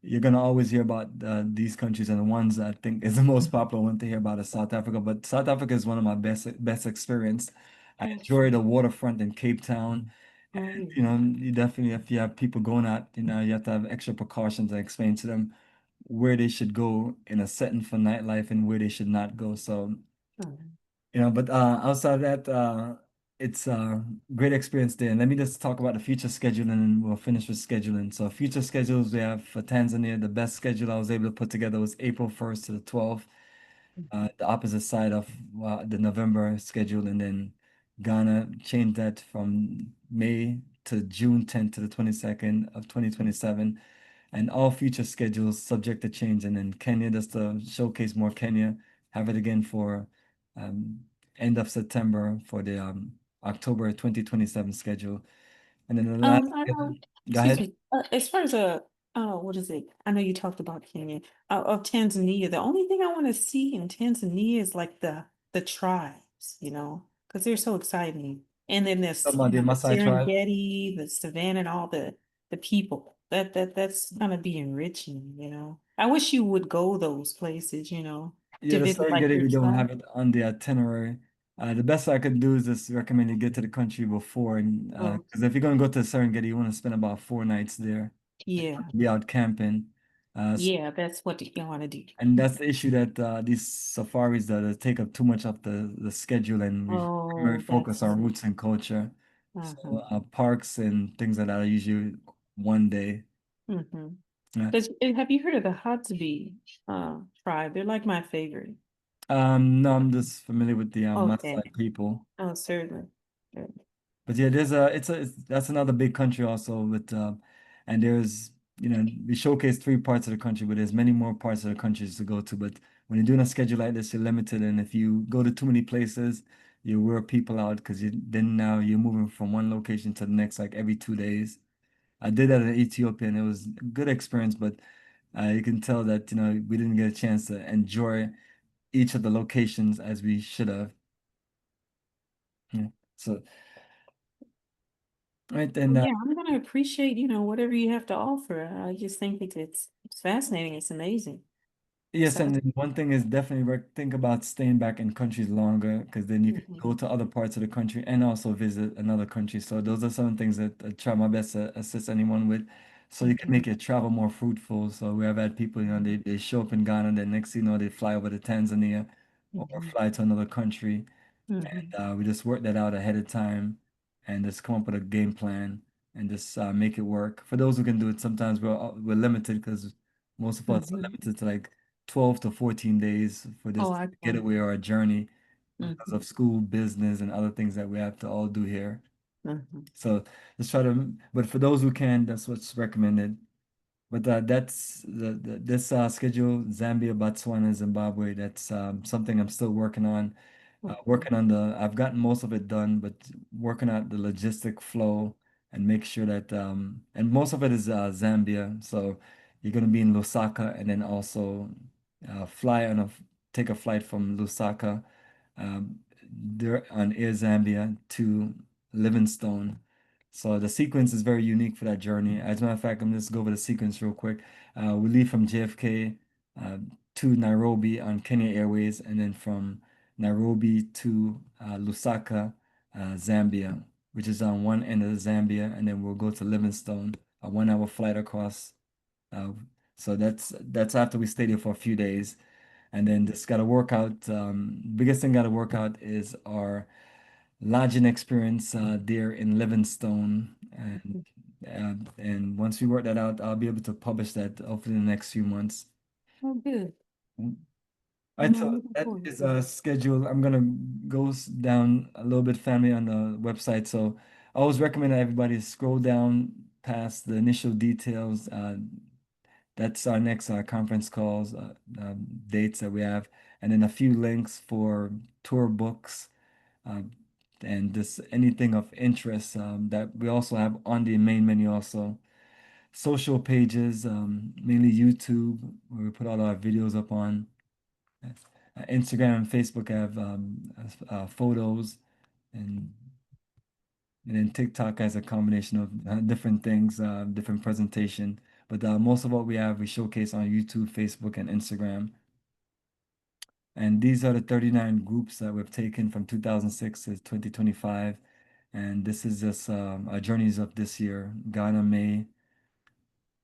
you're gonna always hear about these countries, and the ones I think is the most popular one to hear about is South Africa. But South Africa is one of my best experience. I enjoy the waterfront in Cape Town. Oh, And yeah. you definitely, if you have people going out, you have to have extra precautions and explain to them where they should go in a setting for nightlife and where they should not go. So Oh, but outside of that, it's a great experience there. And let me just talk about the future scheduling and we'll finish with scheduling. So future schedules we have for Tanzania, the best schedule I was able to put together was April 1st to the 12th, the opposite side of the November schedule. And then Ghana changed that from May to June 10th to the 22nd of 2027 and all future schedules subject to change. And then Kenya, just to showcase more Kenya, have it again for um, end of September for the October 2027 schedule. And then the last schedule, go excuse ahead. me. As far as what is it? I know you talked about Kenya, of Tanzania. The only thing I want to see in Tanzania is like the tribes, because they're so exciting. And then Talking there's, about the the Maasai tribe. Serengeti, the savannah, and all the people. That's gonna be enriching. I wish you would go those places, Yeah, to the visit like Serengeti, your we don't tribe. have it on the itinerary. The best I could do is just recommend you get to the country before, and Oh, because if you're gonna go to Serengeti, you want to spend about 4 nights there, yeah, be out camping. yeah, that's what you want to do. And that's the issue that these safaris that take up too much of the schedule, and we primarily Oh, focus that's on it. roots and culture. Uh-huh. So parks and things like that are usually one day. Mm-hmm. Yeah. Have you heard of the Hatsbi tribe? They're like my favorite. No, I'm just familiar with the Okay. Maasai people. Oh, certainly. Certainly. But yeah, that's another big country also with and there's we showcase 3 parts of the country, but there's many more parts of the countries to go to. But when you're doing a schedule like this, you're limited, and if you go to too many places, you wear people out because then now you're moving from one location to the next like every 2 days. I did that in Ethiopia, and it was a good experience, but you can tell that we didn't get a chance to enjoy each of the locations as we should have. Yeah. So right then. Well, yeah, I'm gonna appreciate, whatever you have to offer. I just think it's fascinating. It's amazing. Yes, So, and then one thing is definitely think about staying back in countries longer because then you can mhm, go to other parts of the country and also visit another country. So those are some things that I try my best to assist anyone with, so you can mhm, make your travel more fruitful. So we have had people, they show up in Ghana, then next thing you know, they fly over to Tanzania or mhm, fly to another country. mhm, We just work that out ahead of time and just come up with a game plan and just make it work. For those who can do it, sometimes we're limited because most of us are mhm. limited to like 12 to 14 days for Oh, this I can. getaway or a journey because Mhm, of school, business, and other things that we have to all do here. mhm. So let's try to, but for those who can, that's what's recommended. But that's this schedule, Zambia, Botswana, Zimbabwe. That's something I'm still working on. Okay. I've gotten most of it done, but working out the logistic flow and make sure that, and most of it is Zambia. So you're going to be in Lusaka and then also fly on a, take a flight from Lusaka um, there on Air Zambia to Livingstone. So the sequence is very unique for that journey. As a matter of fact, I'm just go over the sequence real quick. We leave from JFK uh, to Nairobi on Kenya Airways, and then from Nairobi to Lusaka, Zambia, which is on one end of Zambia, and then we'll go to Livingstone, a 1 hour flight across. Uh, so that's after we stay there for a few days, and then just got to work out. Biggest thing got to work out is our lodging experience there in Livingstone, and once we work that out, I'll be able to publish that hopefully in the next few months. Oh, good. All right, No, I'm so looking that forward is to a it. schedule. I'm gonna go down a little bit family on the website. So I always recommend that everybody scroll down past the initial details. That's our next conference calls, dates that we have, and then a few links for tour books, uh, and just anything of interest that we also have on the main menu also. Social pages, mainly YouTube, where we put all our videos up on. Instagram and Facebook have photos, and and then TikTok has a combination of different things, different presentation. But most of what we have, we showcase on YouTube, Facebook, and Instagram. And these are the 39 groups that we've taken from 2006 to 2025. And this is just our journeys of this year: Ghana, May,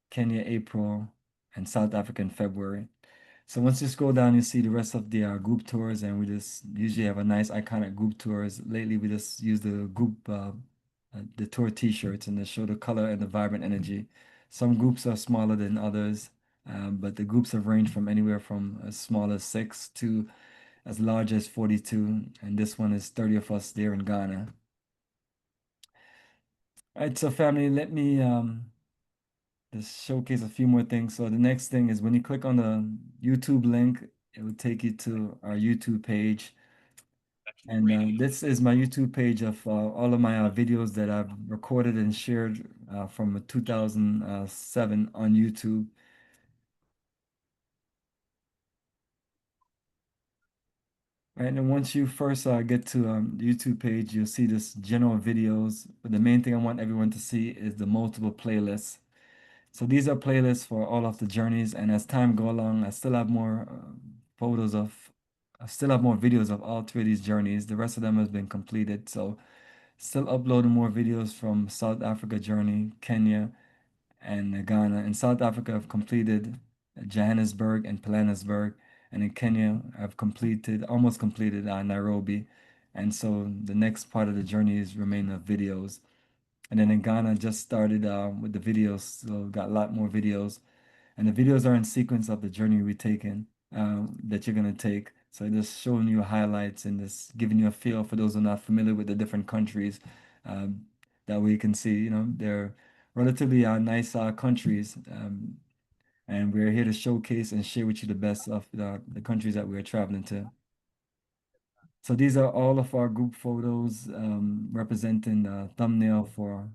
Kenya, April, and South Africa in February. So once you scroll down, you see the rest of the group tours, and we just usually have a nice iconic group tours. Lately, we just use the group, the tour T-shirts, and they show the color and the vibrant energy. Some groups are smaller than others, but the groups have ranged from anywhere from as small as 6 to as large as 42, and this one is 30 of us there in Ghana. All right, so family, let me just showcase a few more things. So the next thing is when you click on the YouTube link, it will take you to our YouTube page. And this is my YouTube page of all of my videos that I've recorded and shared from 2007 on YouTube. Right, and once you first get to the YouTube page, you'll see this general videos. But the main thing I want everyone to see is the multiple playlists. So these are playlists for all of the journeys, and as time go along, I still have more photos of, I still have more videos of all three of these journeys. The rest of them has been completed, so still uploading more videos from South Africa journey, Kenya, and Ghana. In South Africa, I've completed Johannesburg and Johannesburg, and in Kenya, I've completed, almost completed Nairobi, and so the next part of the journey is remain of videos. And then in Ghana, just started with the videos, so got a lot more videos. And the videos are in sequence of the journey we've taken that you're gonna take. So just showing you highlights and just giving you a feel for those who are not familiar with the different countries. That way you can see, they're relatively nice countries. And we're here to showcase and share with you the best of the countries that we're traveling to. So these are all of our group photos representing the thumbnail for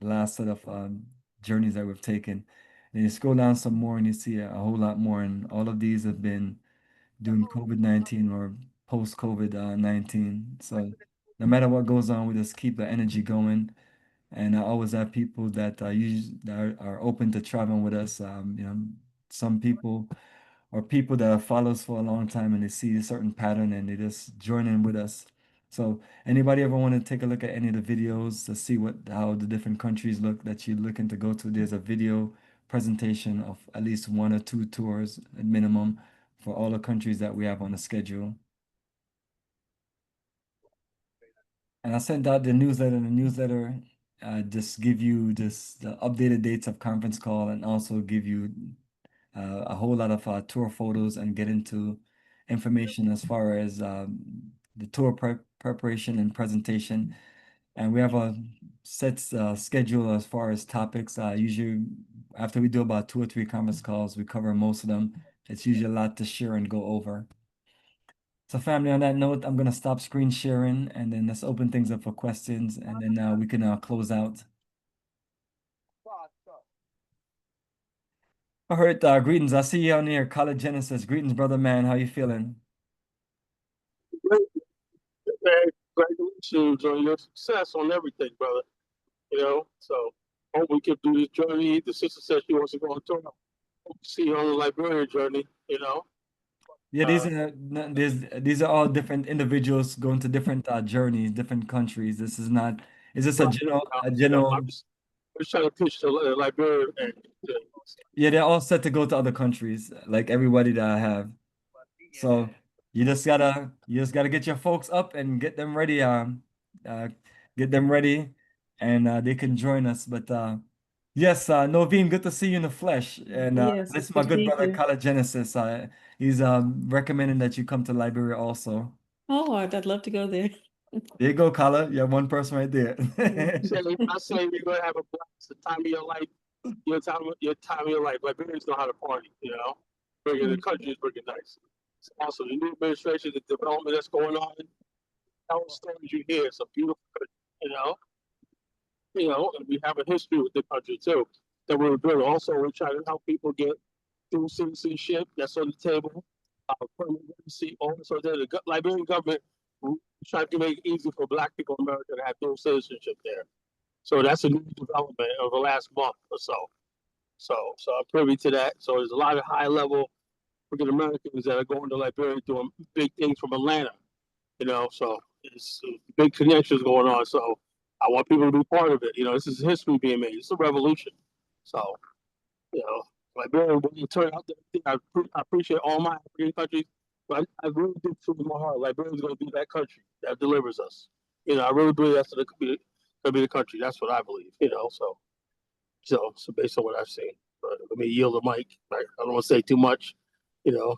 the last set of journeys that we've taken. And you scroll down some more and you see a whole lot more. And all of these have been during COVID-19 or post-COVID-19. So no matter what goes on, we just keep the energy going. And I always have people that that are open to traveling with us. Some people or people that have followed us for a long time and they see a certain pattern and they just join in with us. So anybody ever want to take a look at any of the videos to see how the different countries look that you're looking to go to, there's a video presentation of at least 1 or 2 tours at minimum for all the countries that we have on the schedule. And I sent out the newsletter. The newsletter just give you just the updated dates of conference call and also give you a whole lot of tour photos and get into information as far as the tour preparation and presentation. And we have a set schedule as far as topics. Usually after we do about 2 or 3 conference calls, we cover most of them. It's usually a lot to share and go over. So family, on that note, I'm gonna stop screen sharing and then let's open things up for questions and then we can close out. All right, greetings. I see you on here, College Genesis. Greetings, brother man. How you feeling? Great, man. Congratulations on your success on everything, brother. So hope we can do this journey. The sister said she wants to go on tour. Hope to see you on the Liberia journey. Yeah, Uh, these are all different individuals going to different journeys, different countries. This is not, is this right, a I'm general, just trying to pitch the Liberia and yeah, they're all set to go to other countries, like everybody that I have. So you just gotta get your folks up and uh get them ready and they can join us. But yes, Noveen, good to see you in the flesh. And Yes, this it's is my good to good be brother here. Kala Genesis. He's recommending that you come to Liberia also. Oh, I'd love to go there. There you go, Kala. You have one person right there. I say you're gonna have a blast. The time of your life, your time of your life. Liberians know how to party. Bringing the country is bringing nice. It's awesome. The new administration, the development that's going on, all the stories you hear. It's a beautiful country. You know. And we have a history with the country too that we're building. Also, we're trying to help people get dual citizenship. That's on the table. Permanent residency. Also, the Liberian government trying to make it easy for Black people in America to have dual citizenship there. So that's a new development of the last month or so. So I'm privy to that. So there's a lot of high level African Americans that are going to Liberia doing big things from Atlanta. So it's big connections going on. So I want people to be part of it. This is history being made. It's a revolution. So, you know, Liberia will turn out. I appreciate all my African countries, but I really do feel in my heart Liberia is going to be that country that delivers us. I really believe that's going to be the country. That's what I believe. So based on what I've seen, but let me yield the mic. I don't want to say too much. You know,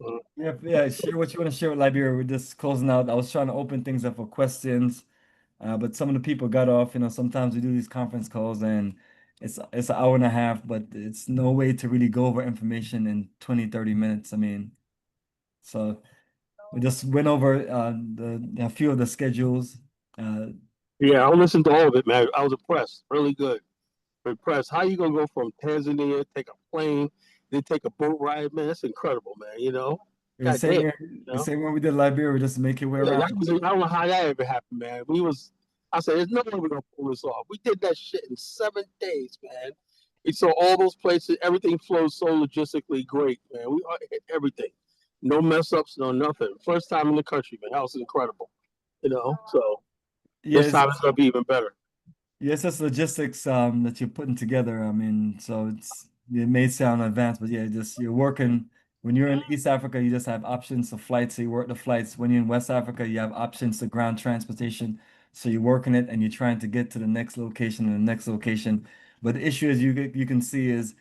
uh, Yeah, yeah, share what you want to share with Liberia. We're just closing out. I was trying to open things up for questions. But some of the people got off. Sometimes we do these conference calls and it's an hour and a half, but it's no way to really go over information in 20, 30 minutes. I mean, so we just went over a few of the schedules. Uh, yeah, I listened to all of it, man. I was impressed. Really good. Impressed. How you gonna go from Tanzania, take a plane, then take a boat ride, man? That's incredible, man. the God same damn. way, You the know? same way we did Liberia, we just make your way Yeah, around. I don't know how that ever happened, man. I said, there's no way we're gonna pull this off. We did that shit in 7 days, man. We saw all those places. Everything flows so logistically great, man. We hit everything. No mess ups, no nothing. First time in the country, man. That was incredible. So this Yes, time it's gonna be even better. yes, it's logistics that you're putting together. I mean, so it may sound advanced, but yeah, just you're working when you're in East Africa, you just have options of flights, so you work the flights. When you're in West Africa, you have options to ground transportation. So you're working it and you're trying to get to the next location and the next location. But the issue is you can see is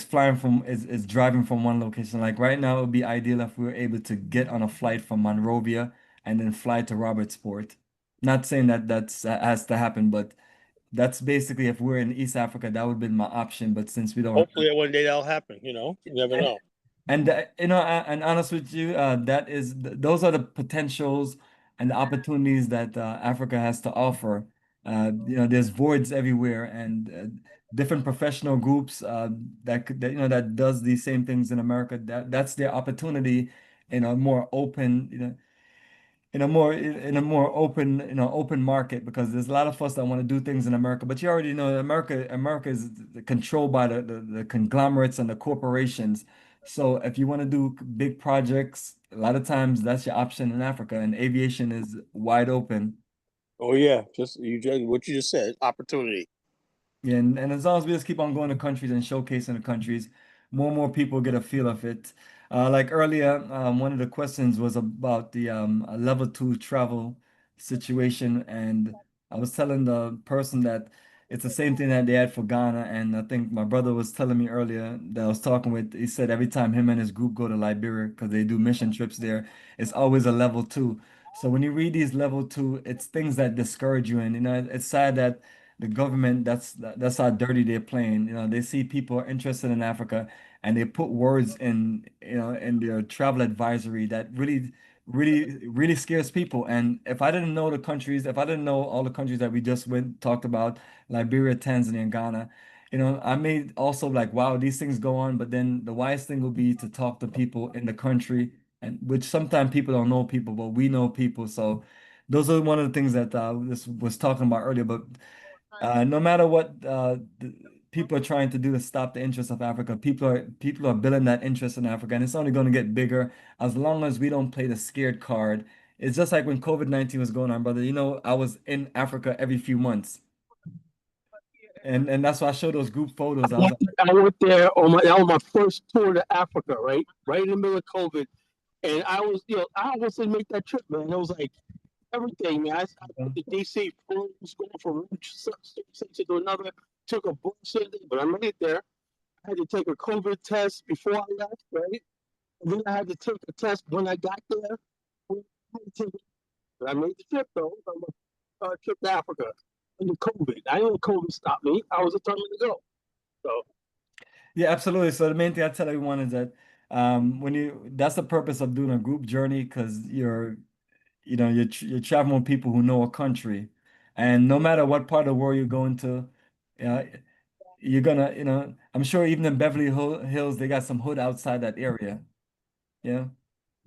flying from is driving from one location. Like right now, it would be ideal if we were able to get on a flight from Monrovia and then fly to Robertsport. Not saying that that has to happen, but that's basically if we're in East Africa, that would have been my option. But since we don't have, Hopefully one day that'll happen. You never and know. and honest with you, that is those are the potentials and the opportunities that Africa has to offer. There's voids everywhere, and different professional groups that does these same things in America. That's their opportunity in a more open, in a more open open market because there's a lot of us that want to do things in America, but you already know America is controlled by the conglomerates and the corporations. So if you want to do big projects, a lot of times that's your option in Africa, and aviation is wide open. Oh yeah, just what you just said, opportunity. Yeah, and as long as we just keep on going to countries and showcasing the countries, more and more people get a feel of it. Like earlier, one of the questions was about the level 2 travel situation, and I was telling the person that it's the same thing that they had for Ghana, and I think my brother was telling me earlier that I was talking with, he said every time him and his group go to Liberia because they do mission trips there, it's always a level 2. So when you read these level 2, it's things that discourage you, and it's sad that the government, that's how dirty they're playing. You know, they see people are interested in Africa and they put words in, you know, in their travel advisory that really scares people. And if I didn't know the countries, if I didn't know all the countries that we just went talked about, Liberia, Tanzania, and Ghana, you know, I may also like, wow, these things go on, but then the wise thing would be to talk to people in the country, and which sometimes people don't know people, but we know people. So those are one of the things that this was talking about earlier. But no matter what people are trying to do to stop the interest of Africa, people are building that interest in Africa, and it's only going to get bigger as long as we don't play the scared card. It's just like when COVID-19 was going on, brother. You know, I was in Africa every few months. And that's why I showed those group photos. I was like, I went there on that was my first tour to Africa, right? Right in the middle of COVID. And I was, I almost didn't make that trip, man. It was like everything, man. I uh, the DC was going from one station to another, took a bus, but I made it there. I had to take a COVID test before I left, right? And then I had to take a test when I got there. I had to take but I made the trip though. Trip to Africa under COVID. I didn't let COVID stop me. I was determined to go. So yeah, absolutely. So the main thing I tell everyone is that when that's the purpose of doing a group journey because you know, you're traveling with people who know a country, and no matter what part of the world you're going to, uh, you're gonna, you know, I'm sure even in Hills they got some hood outside that area, yeah.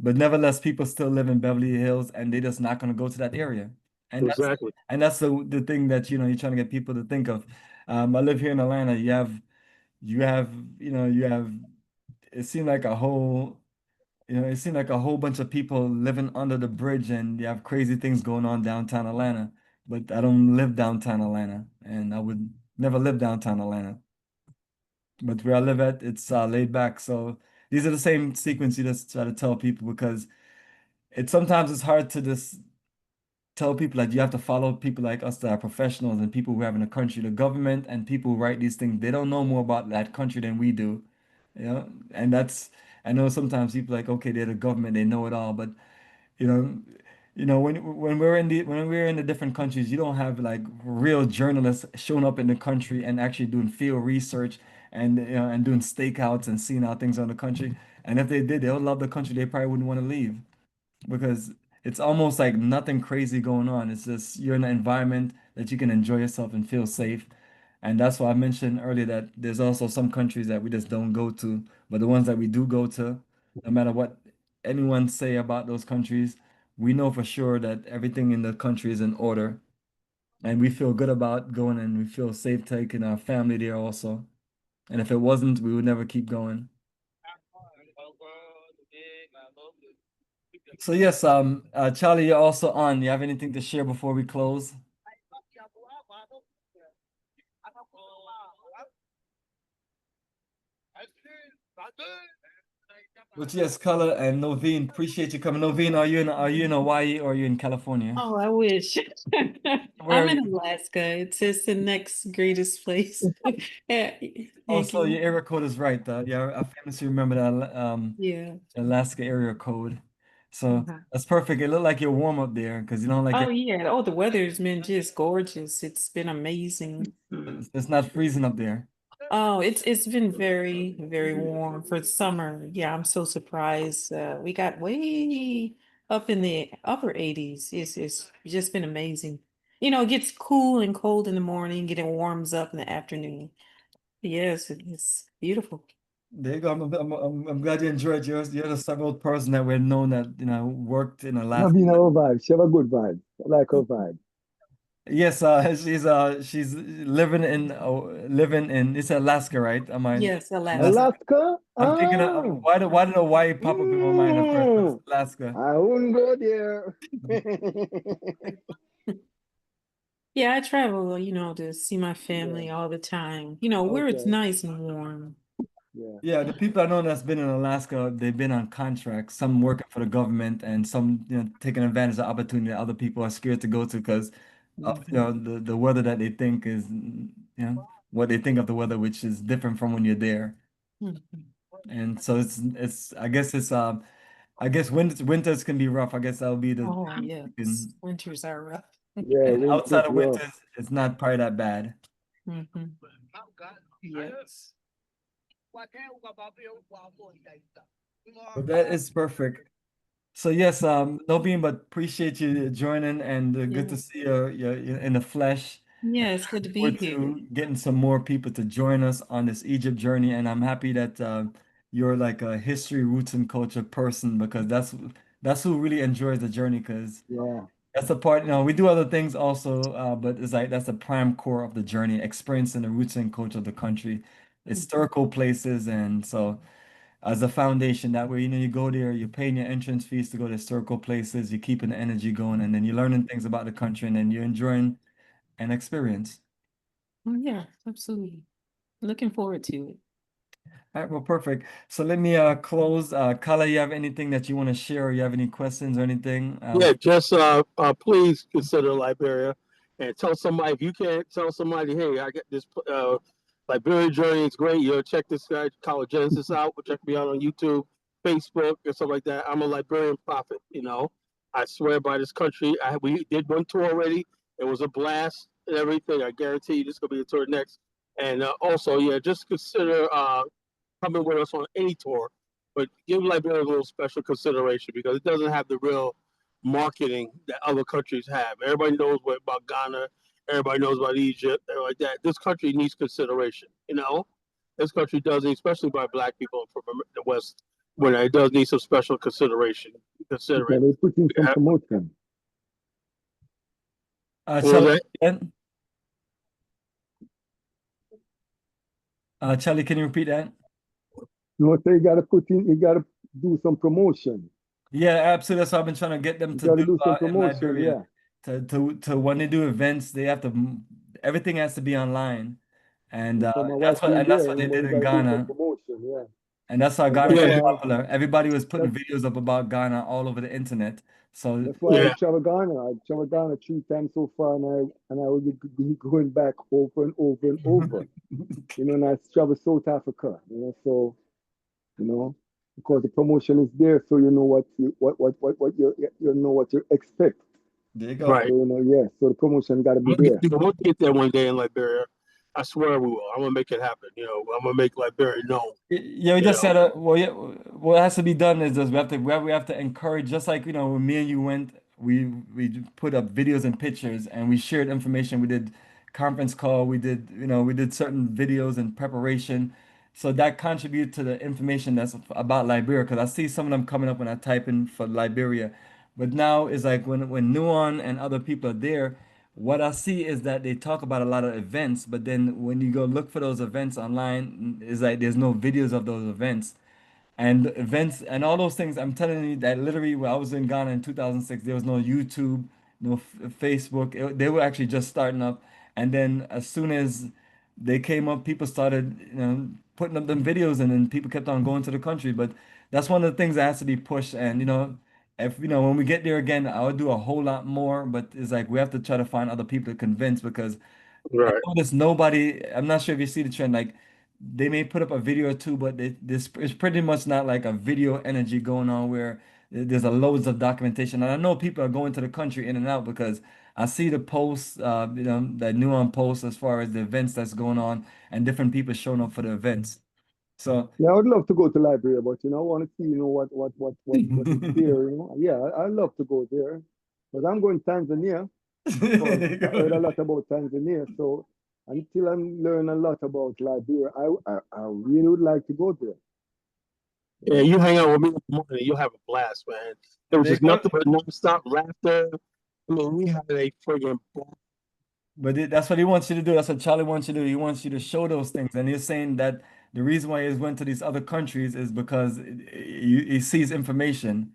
But nevertheless, people still live in Beverly Hills, and they're just not gonna go to that area, and exactly. that's the thing that you know you're trying to get people to think of. I live here in Atlanta. You have you have it seemed like a whole it seemed like a whole bunch of people living under the bridge and you have crazy things going on downtown Atlanta. But I don't live downtown Atlanta and I would never live downtown Atlanta. But where I live at, it's laid back. So these are the same sequence you just try to tell people because sometimes it's hard to just tell people like you have to follow people like us that are professionals and people who have in the country, the government and people who write these things, they don't know more about that country than we do. You know, and that's I know sometimes people like, okay, they're the government, they know it all, but you know, when we're in the different countries, you don't have like real journalists showing up in the country and actually doing field research and and doing stakeouts and seeing how things are in the country. And if they did, they would love the country. They probably wouldn't want to leave because it's almost like nothing crazy going on. It's just you're in an environment that you can enjoy yourself and feel safe. And that's why I mentioned earlier that there's also some countries that we just don't go to, but the ones that we do go to, no matter what anyone say about those countries, we know for sure that everything in the country is in order, and we feel good about going, and we feel safe taking our family there also. And if it wasn't, we would never keep going. So yes, Charlie, you're also on. You have anything to share before we close? But yes, Color and Noveen, appreciate you coming. Noveen, are you in Hawaii or are you in California? Oh, I wish. Where I'm are in you? Alaska. It's just the next greatest place. Yeah, thank Also, you. your area code is right. Yeah, I famously remember that Yeah. Alaska area code. So Uh-huh. that's perfect. It looked like you're warm up there because you know, like Oh yeah. Oh, the weather's been just gorgeous. It's been amazing. it's not freezing up there. Oh, it's been very, very warm for summer. Yeah, I'm so surprised. We got way up in the upper 80s. It's just been amazing. It gets cool and cold in the morning, and it warms up in the afternoon. Yes, it's beautiful. There you go. I'm glad you enjoyed yours. You're the several person that we're known that worked in Alaska. Loving our vibe. She have a good vibe. I like her vibe. Yes, she's living in it's Alaska, right? Am I Yes, Alaska. Alaska? Alaska? I'm thinking of Ah. why did Hawaii pop up in my mind at first? But it's Mm. Alaska. I wouldn't go there. Yeah, I travel, to see my Yeah. family all the time. Where it's Okay. nice and warm. Yeah. Yeah, the people I know that's been in Alaska, they've been on contracts, some working for the government and some, taking advantage of the opportunity that other people are scared to go to because of, Mhm. the weather that they think is, what they think of the weather, which is different from when you're there. Mhm. And so I guess winters can be rough. I guess that'll be the Oh, you yes. can Winters are rough. Yeah, And outside winter's of rough. winters, it's not probably that bad. Mhm. Yes. But that is perfect. So yes, no being but appreciate you joining and good to Yeah. see you in the flesh. Yeah, it's good to be Forward here. to getting some more people to join us on this Egypt journey, and I'm happy that you're like a history, roots, and culture person because that's who really enjoys the journey because Yeah. that's the part, we do other things also, but it's like that's the prime core of the journey, experiencing the roots and culture of the country, historical places, and so as a foundation, that way, you go there, you're paying your entrance fees to go to historical places, you're keeping the energy going, and then you're learning things about the country, and then you're enjoying an experience. Yeah, absolutely. Looking forward to it. All right, well, perfect. So let me close. Kala, you have anything that you want to share, or you have any questions or anything? Yeah, just please consider Liberia and tell somebody if you can't tell somebody, hey, I got this Liberia journey. It's great. You know, check this guy, College Genesis out. Check me out on YouTube, Facebook, and stuff like that. I'm a Liberian prophet. You know, I swear by this country. We did one tour already. It was a blast and everything. I guarantee you, this is gonna be a tour next. And also, yeah, just consider coming with us on any tour, but give Liberia a little special consideration because it doesn't have the real marketing that other countries have. Everybody knows what about Ghana, everybody knows about Egypt, and like that. This country needs consideration. You know, this country does, especially by Black people from the West, when it does need some special consideration. Consider Okay, it. they put in some Yeah. promotion. What was Charlie, that? Charlie, can you repeat that? No, so you gotta do some promotion. Yeah, absolutely. That's what I've been trying to get them You to gotta do do some in promotion, Liberia. yeah. To when they do events, they have to everything has to be online, and And some of what that's there, what you they know, did you in gotta do some Ghana, promotion, yeah. and that's how And Ghana that's got Yeah, why popular. Everybody was putting that's videos up about Ghana all over the internet. So that's why I yeah, travel Ghana. I travel Ghana 3 times so far, and I will be going back over and over and over. You know, and I travel South Africa. You know, so you know because the promotion is there, so you know what you know what you expect. there you go. right. So you know, yeah. So the promotion got to be there. We'll get there one day in Liberia. I swear we will. I'm gonna make it happen. You know, I'm gonna make Liberia known. Yeah, we You just know, said, well, yeah, what has to be done is just we have to encourage, just like, when me and you went, we put up videos and pictures and we shared information. We did conference call, we did certain videos in preparation. So that contribute to the information that's about Liberia, because I see some of them coming up when I type in for Liberia. But now it's like when Nuon and other people are there, what I see is that they talk about a lot of events, but then when you go look for those events online, it's like there's no videos of those events. And events and all those things, I'm telling you that literally when I was in Ghana in 2006, there was no YouTube, no Facebook. They were actually just starting up. And then as soon as they came up, people started, putting up them videos and then people kept on going to the country. But that's one of the things that has to be pushed. And, if, when we get there again, I would do a whole lot more. But it's like we have to try to find other people to convince because I right, noticed nobody, I'm not sure if you see the trend, like they may put up a video or two, but this is pretty much not like a video energy going on where there's a loads of documentation. And I know people are going to the country in and out because I see the posts, that new on posts as far as the events that's going on and different people showing up for the events. So Yeah, I would love to go to Liberia, but I want to see, what is there, Yeah, I'd love to go there. But I'm going Tanzania because there you I heard a go. lot about Tanzania. So until I learn a lot about Liberia, I really would like to go there. yeah. You hang out with me in the morning, you'll have a blast, man. It was There you just go. nothing but nonstop laughter. I mean, we had a friggin' ball. But that's what he wants you to do. That's what Charlie wants you to do. He wants you to show those things. And he's saying that the reason why he went to these other countries is because he sees information,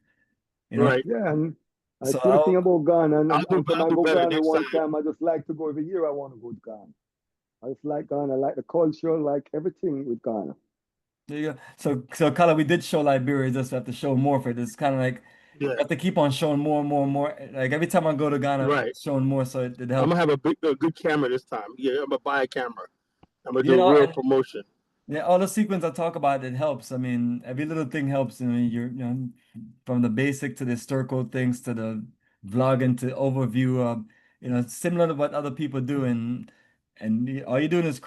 you know. Right. Yeah, and I So see everything about Ghana, and every time I'll I do go better Ghana next one time. time, I just like to go every year. I want to go to Ghana. I just like Ghana, I like the culture, like everything with Ghana. there you go. So Carla, we did show Liberia. Just have to show more for it. It's kind of like Yeah. we have to keep on showing more and more and more. Like every time I go to Ghana, Right. showing more, so it I'm helps. gonna have a good camera this time. Yeah, I'm gonna buy a camera. I'm gonna You do know, real and promotion. yeah, all the sequence I talk about, it helps. I mean, every little thing helps. From the basic to the historical things to the vlogging to overview. similar to what other people do, and all you're doing is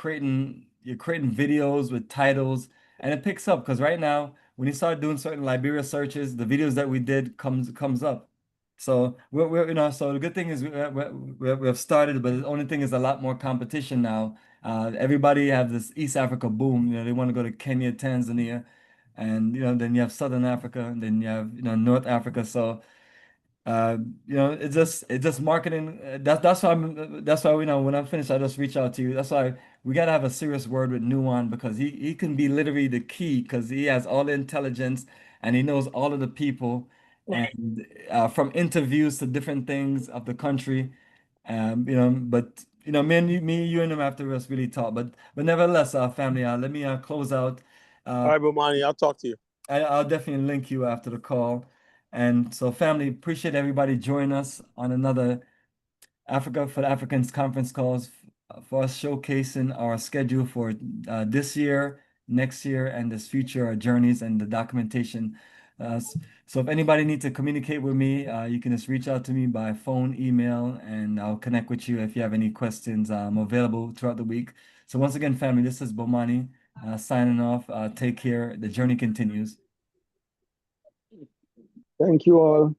you're creating videos with titles, and it picks up because right now when you start doing certain Liberia searches, the videos that we did comes up. So so the good thing is we've started, but the only thing is a lot more competition now. Everybody have this East Africa boom. They want to go to Kenya, Tanzania, and then you have Southern Africa, and then you have North Africa. So uh, it's just marketing. That's why when I'm finished, I just reach out to you. That's why we gotta have a serious word with Nuwan because he can be literally the key because he has all the intelligence and he knows all of the people and from interviews to different things of the country. But you and him have to just really talk. But nevertheless, family, let me close out. All right, Bomani, I'll talk to you. I'll definitely link you after the call. And so, family, appreciate everybody joining us on another Africa for the Africans conference calls for us showcasing our schedule for this year, next year, and this future, our journeys and the documentation. So if anybody needs to communicate with me, you can just reach out to me by phone, email, and I'll connect with you if you have any questions. I'm available throughout the week. So once again, family, this is Bomani signing off. Take care. The journey continues. Thank you all.